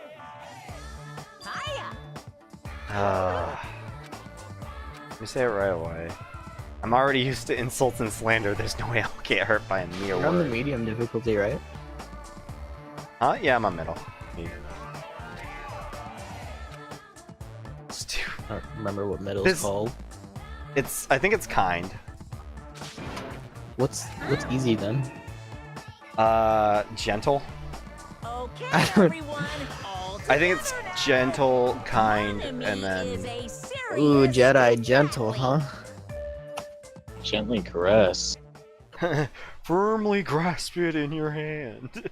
Let me say it right away. I'm already used to insults and slander. There's no way I'll get hurt by a mere You're on the word. medium difficulty, right? Huh? Yeah, I'm on middle. Me. I don't remember what middle This- is called. I think it's kind. What's easy then? Gentle. Okay, I don't- everyone. All I think it's together gentle, now. kind, Enemy and then is a serious Ooh, Jedi enemy. gentle, huh? Gently caress. firmly grasp it in your hand.